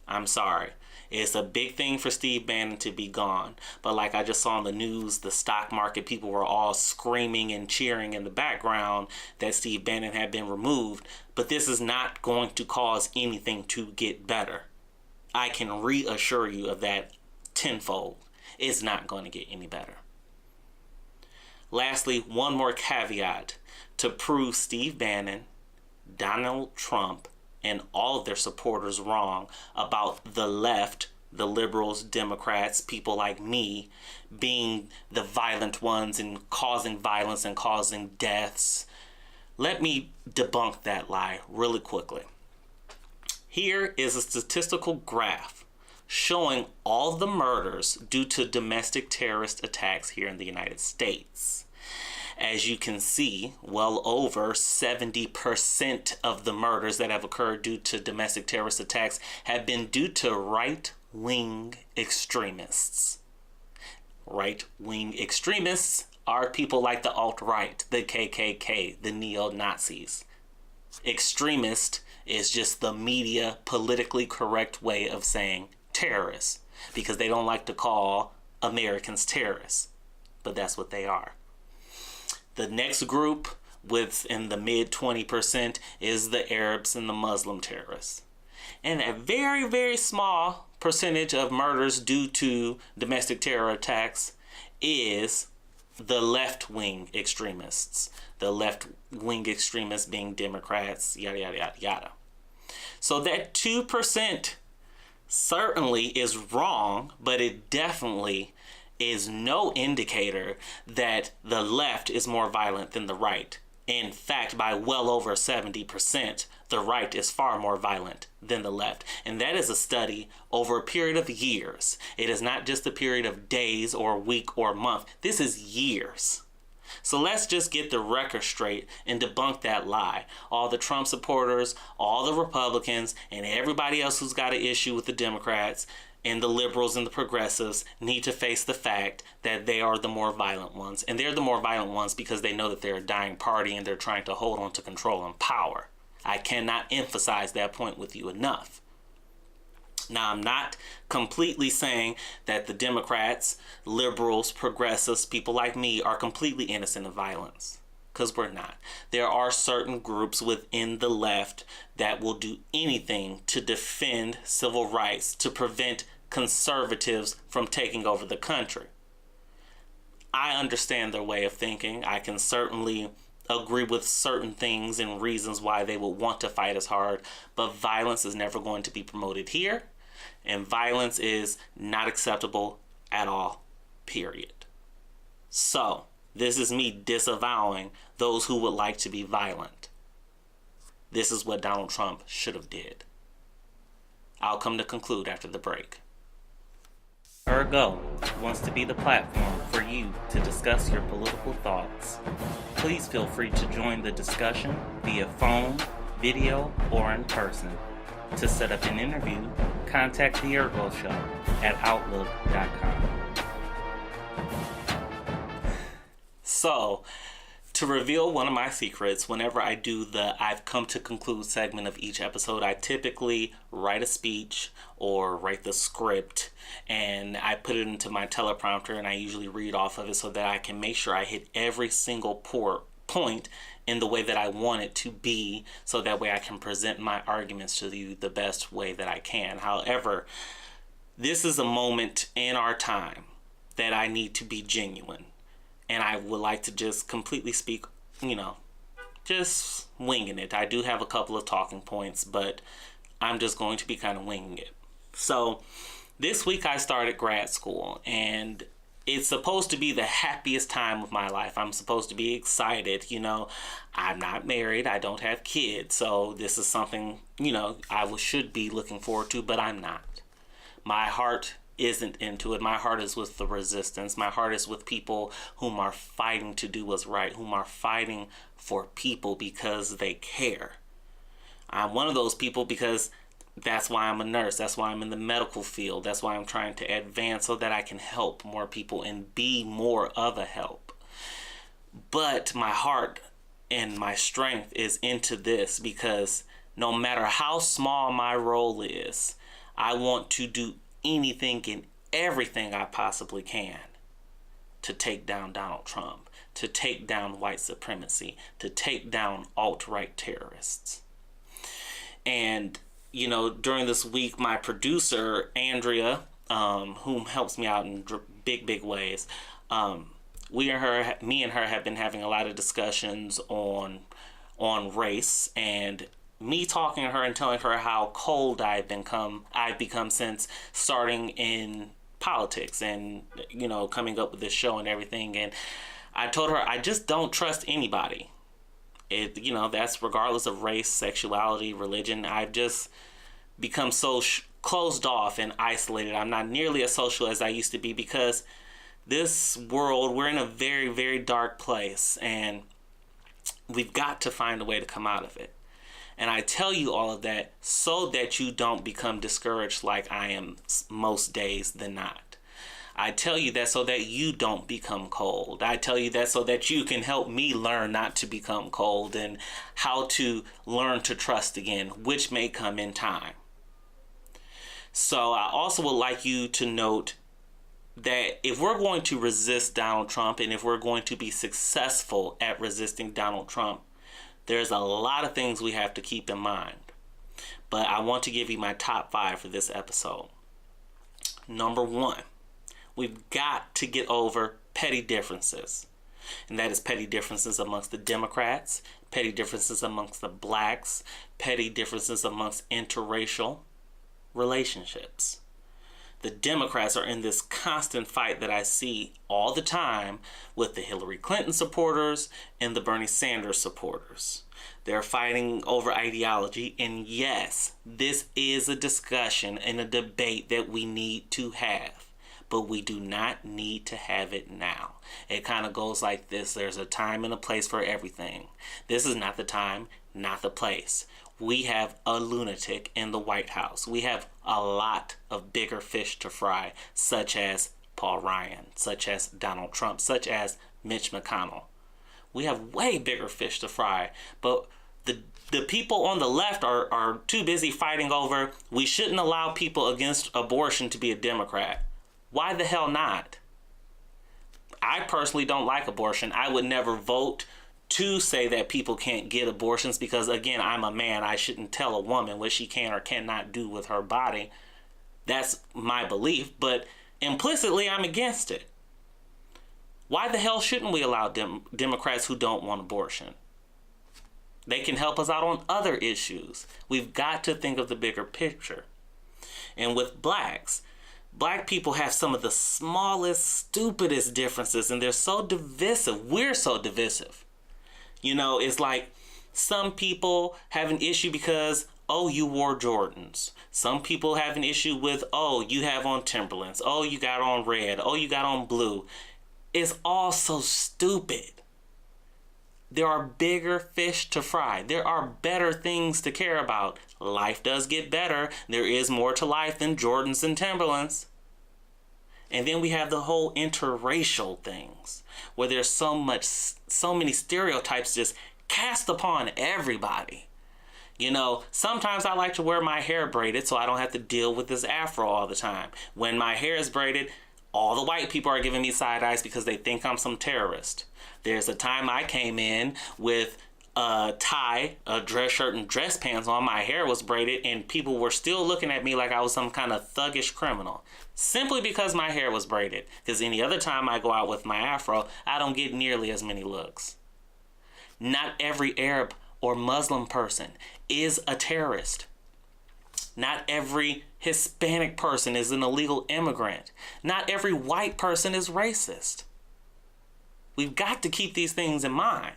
I'm sorry. It's a big thing for Steve Bannon to be gone. But like I just saw on the news, the stock market people were all screaming and cheering in the background that Steve Bannon had been removed. But this is not going to cause anything to get better. I can reassure you of that tenfold. It's not going to get any better. Lastly, one more caveat to prove Steve Bannon, Donald Trump, and all of their supporters wrong about the left, the liberals, Democrats, people like me, being the violent ones and causing violence and causing deaths. Let me debunk that lie really quickly. Here is a statistical graph showing all the murders due to domestic terrorist attacks here in the United States. As you can see, well over 70% of the murders that have occurred due to domestic terrorist attacks have been due to right-wing extremists. Right-wing extremists are people like the alt-right, the KKK, the neo-Nazis. Extremist is just the media politically correct way of saying terrorists, because they don't like to call Americans terrorists, but that's what they are. The next group within the mid 20% is the Arabs and the Muslim terrorists. And a very, very small percentage of murders due to domestic terror attacks is the left-wing extremists. The left-wing extremists being Democrats, yada, yada, yada, yada. So that 2% certainly is wrong, but it definitely is no indicator that the left is more violent than the right. In fact, by well over 70%, the right is far more violent than the left. And that is a study over a period of years. It is not just a period of days or a week or a month. This is years. So let's just get the record straight and debunk that lie. All the Trump supporters, all the Republicans, and everybody else who's got an issue with the Democrats and the liberals and the progressives need to face the fact that they are the more violent ones. And they're the more violent ones because they know that they're a dying party and they're trying to hold on to control and power. I cannot emphasize that point with you enough. Now, I'm not completely saying that the Democrats, liberals, progressives, people like me are completely innocent of violence, because we're not. There are certain groups within the left that will do anything to defend civil rights, to prevent conservatives from taking over the country. I understand their way of thinking. I can certainly agree with certain things and reasons why they would want to fight as hard, but violence is never going to be promoted here, and violence is not acceptable at all, period. So, this is me disavowing those who would like to be violent. This is what Donald Trump should have did. I'll come to conclude after the break. Ergo wants to be the platform for you to discuss your political thoughts. Please feel free to join the discussion via phone, video, or in person. To set up an interview, contact the Ergo Show at outlook.com. So, to reveal one of my secrets, whenever I do the I've come to conclude segment of each episode, I typically write a speech or write the script, and I put it into my teleprompter, and I usually read off of it so that I can make sure I hit every single point in the way that I want it to be, so that way I can present my arguments to you the best way that I can. However, this is a moment in our time that I need to be genuine. And I would like to just completely speak, just winging it. I do have a couple of talking points, but I'm just going to be kind of winging it. So this week I started grad school, and it's supposed to be the happiest time of my life. I'm supposed to be excited. I'm not married. I don't have kids. So this is something, I should be looking forward to, but I'm not. My heart isn't into it. My heart is with the resistance. My heart is with people whom are fighting to do what's right, whom are fighting for people because they care. I'm one of those people because that's why I'm a nurse. That's why I'm in the medical field. That's why I'm trying to advance so that I can help more people and be more of a help. But my heart and my strength is into this because no matter how small my role is, I want to do anything and everything I possibly can to take down Donald Trump, to take down white supremacy, to take down alt-right terrorists. And, during this week, my producer, Andrea, whom helps me out in big ways, me and her have been having a lot of discussions on race, and me talking to her and telling her how cold I've become since starting in politics and, coming up with this show and everything. And I told her I just don't trust anybody. That's regardless of race, sexuality, religion. I've just become so closed off and isolated. I'm not nearly as social as I used to be because this world, we're in a very, very dark place, and we've got to find a way to come out of it. And I tell you all of that so that you don't become discouraged like I am most days than not. I tell you that so that you don't become cold. I tell you that so that you can help me learn not to become cold and how to learn to trust again, which may come in time. So I also would like you to note that if we're going to resist Donald Trump and if we're going to be successful at resisting Donald Trump, there's a lot of things we have to keep in mind. But I want to give you my top 5 for this episode. Number 1, we've got to get over petty differences. And that is petty differences amongst the Democrats, petty differences amongst the blacks, petty differences amongst interracial relationships. The Democrats are in this constant fight that I see all the time with the Hillary Clinton supporters and the Bernie Sanders supporters. They're fighting over ideology, and yes, this is a discussion and a debate that we need to have, but we do not need to have it now. It kind of goes like this. There's a time and a place for everything. This is not the time, not the place. We have a lunatic in the White House. We have a lot of bigger fish to fry, such as Paul Ryan, such as Donald Trump, such as Mitch McConnell. We have way bigger fish to fry, but the people on the left are too busy fighting over, we shouldn't allow people against abortion to be a Democrat. Why the hell not? I personally don't like abortion. I would never vote to say that people can't get abortions because, again, I'm a man. I shouldn't tell a woman what she can or cannot do with her body. That's my belief, but implicitly I'm against it. Why the hell shouldn't we allow Democrats who don't want abortion? They can help us out on other issues. We've got to think of the bigger picture. And with blacks, black people have some of the smallest, stupidest differences, and they're so divisive. We're so divisive. You know, it's like some people have an issue because, oh, you wore Jordans. Some people have an issue with, oh, you have on Timberlands. Oh, you got on red. Oh, you got on blue. It's all so stupid. There are bigger fish to fry. There are better things to care about. Life does get better. There is more to life than Jordans and Timberlands. And then we have the whole interracial things, where there's so many stereotypes just cast upon everybody. You know, sometimes I like to wear my hair braided so I don't have to deal with this afro all the time. When my hair is braided, all the white people are giving me side eyes because they think I'm some terrorist. There's a time I came in with a tie, a dress shirt, and dress pants on. My hair was braided, and people were still looking at me like I was some kind of thuggish criminal. Simply because my hair was braided. Because any other time I go out with my afro, I don't get nearly as many looks. Not every Arab or Muslim person is a terrorist. Not every Hispanic person is an illegal immigrant. Not every white person is racist. We've got to keep these things in mind.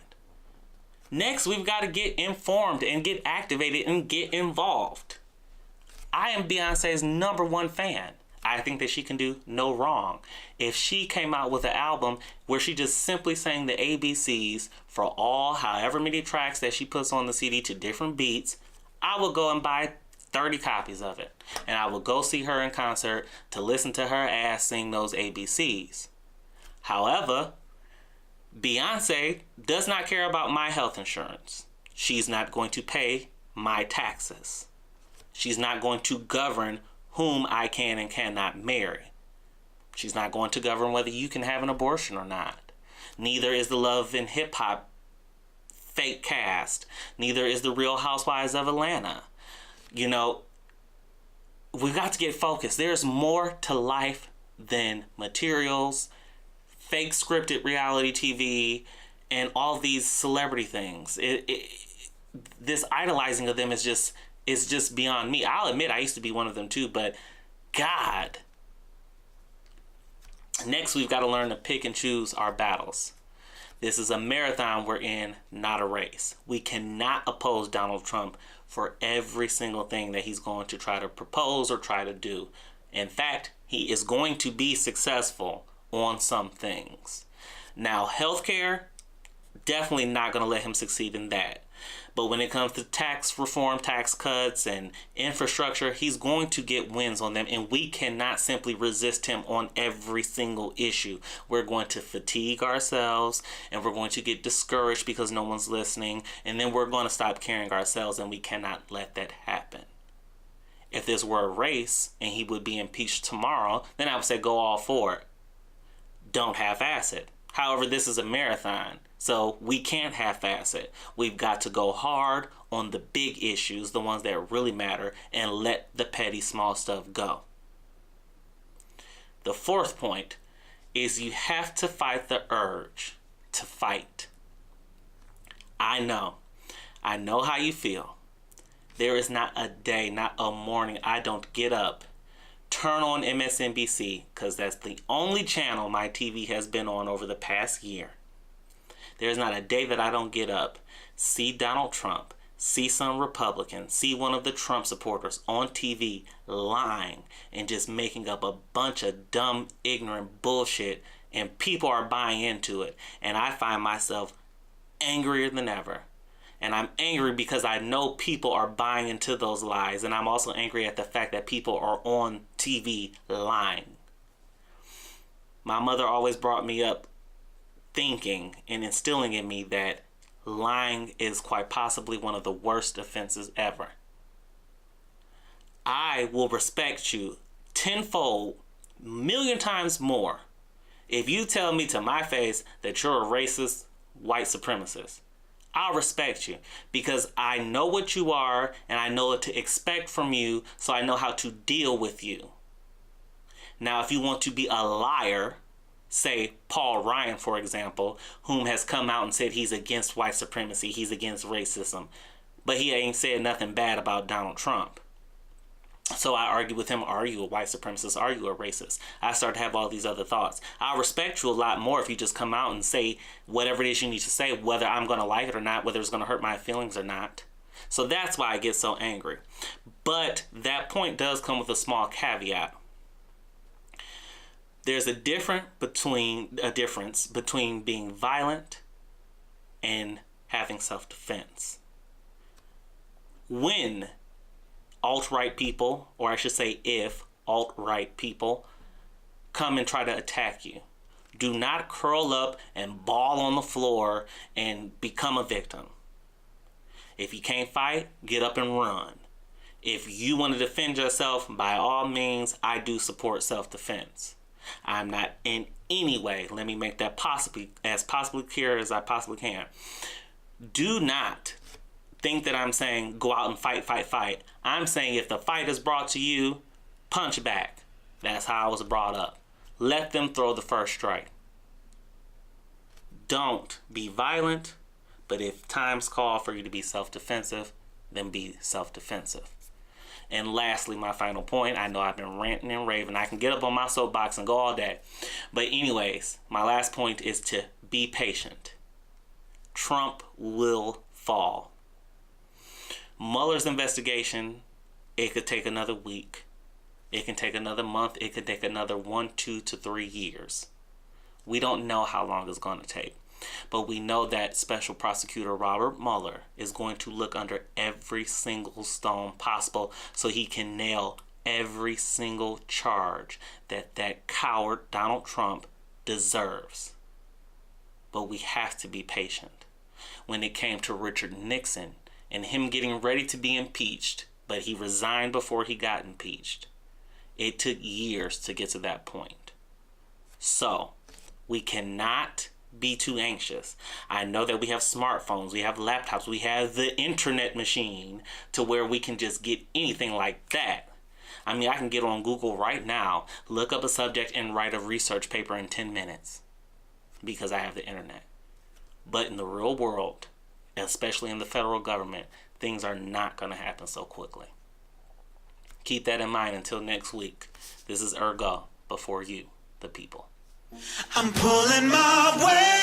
Next, we've got to get informed and get activated and get involved. I am Beyonce's #1 fan. I think that she can do no wrong. If she came out with an album where she just simply sang the ABCs for all however many tracks that she puts on the CD to different beats, I will go and buy 30 copies of it. And I will go see her in concert to listen to her ass sing those ABCs. However, Beyonce does not care about my health insurance. She's not going to pay my taxes. She's not going to govern whom I can and cannot marry. She's not going to govern whether you can have an abortion or not. Neither is the Love and Hip Hop fake cast. Neither is the Real Housewives of Atlanta. You know, we've got to get focused. There's more to life than materials, fake scripted reality TV, and all these celebrity things. This idolizing of them is just beyond me. I'll admit I used to be one of them too, but God. Next, we've got to learn to pick and choose our battles. This is a marathon we're in, not a race. We cannot oppose Donald Trump for every single thing that he's going to try to propose or try to do. In fact, he is going to be successful on some things. Now, healthcare, definitely not going to let him succeed in that. But when it comes to tax reform, tax cuts, and infrastructure, he's going to get wins on them, and we cannot simply resist him on every single issue. We're going to fatigue ourselves, and we're going to get discouraged because no one's listening, and then we're going to stop caring ourselves, and we cannot let that happen. If this were a race and he would be impeached tomorrow, then I would say go all for it. Don't half-ass it. However, this is a marathon, so we can't half-ass it. We've got to go hard on the big issues, the ones that really matter, and let the petty small stuff go. The fourth point is you have to fight the urge to fight. I know how you feel. There is not a day, not a morning I don't get up, turn on MSNBC, because that's the only channel my TV has been on over the past year. There's not a day that I don't get up, see Donald Trump, see some Republican, see one of the Trump supporters on TV lying and just making up a bunch of dumb, ignorant bullshit, and people are buying into it. And I find myself angrier than ever. And I'm angry because I know people are buying into those lies. And I'm also angry at the fact that people are on TV lying. My mother always brought me up thinking and instilling in me that lying is quite possibly one of the worst offenses ever. I will respect you tenfold, million times more if you tell me to my face that you're a racist white supremacist. I'll respect you because I know what you are and I know what to expect from you, so I know how to deal with you. Now, if you want to be a liar say Paul Ryan, for example, whom has come out and said he's against white supremacy, he's against racism, but he ain't said nothing bad about Donald Trump. So I argue with him, are you a white supremacist? Are you a racist? I start to have all these other thoughts. I'll respect you a lot more if you just come out and say whatever it is you need to say, whether I'm going to like it or not, whether it's going to hurt my feelings or not. So that's why I get so angry. But that point does come with a small caveat. There's a difference between being violent and having self-defense. When alt-right people, or I should say if alt-right people come and try to attack you, do not curl up and bawl on the floor and become a victim. If you can't fight, get up and run. If you want to defend yourself, by all means, I do support self-defense. I'm not in any way, let me make that possibly clear as I possibly can. Do not think that I'm saying go out and fight, fight, fight. I'm saying if the fight is brought to you, punch back. That's how I was brought up. Let them throw the first strike. Don't be violent, but if times call for you to be self-defensive, then be self-defensive. And lastly, my final point, I know I've been ranting and raving. I can get up on my soapbox and go all day. But anyways, my last point is to be patient. Trump will fall. Mueller's investigation, it could take another week. It can take another month. It could take another 1, 2 to 3 years. We don't know how long it's going to take. But we know that Special Prosecutor Robert Mueller is going to look under every single stone possible so he can nail every single charge that that coward Donald Trump deserves. But we have to be patient. When it came to Richard Nixon and him getting ready to be impeached, but he resigned before he got impeached, it took years to get to that point. So, we cannot be too anxious. I know that we have smartphones, we have laptops, we have the internet machine to where we can just get anything like that. I mean, I can get on Google right now, look up a subject and write a research paper in 10 minutes because I have the internet. But in the real world, especially in the federal government, things are not going to happen so quickly. Keep that in mind until next week. This is Ergo, before you, the people. I'm pulling my weight.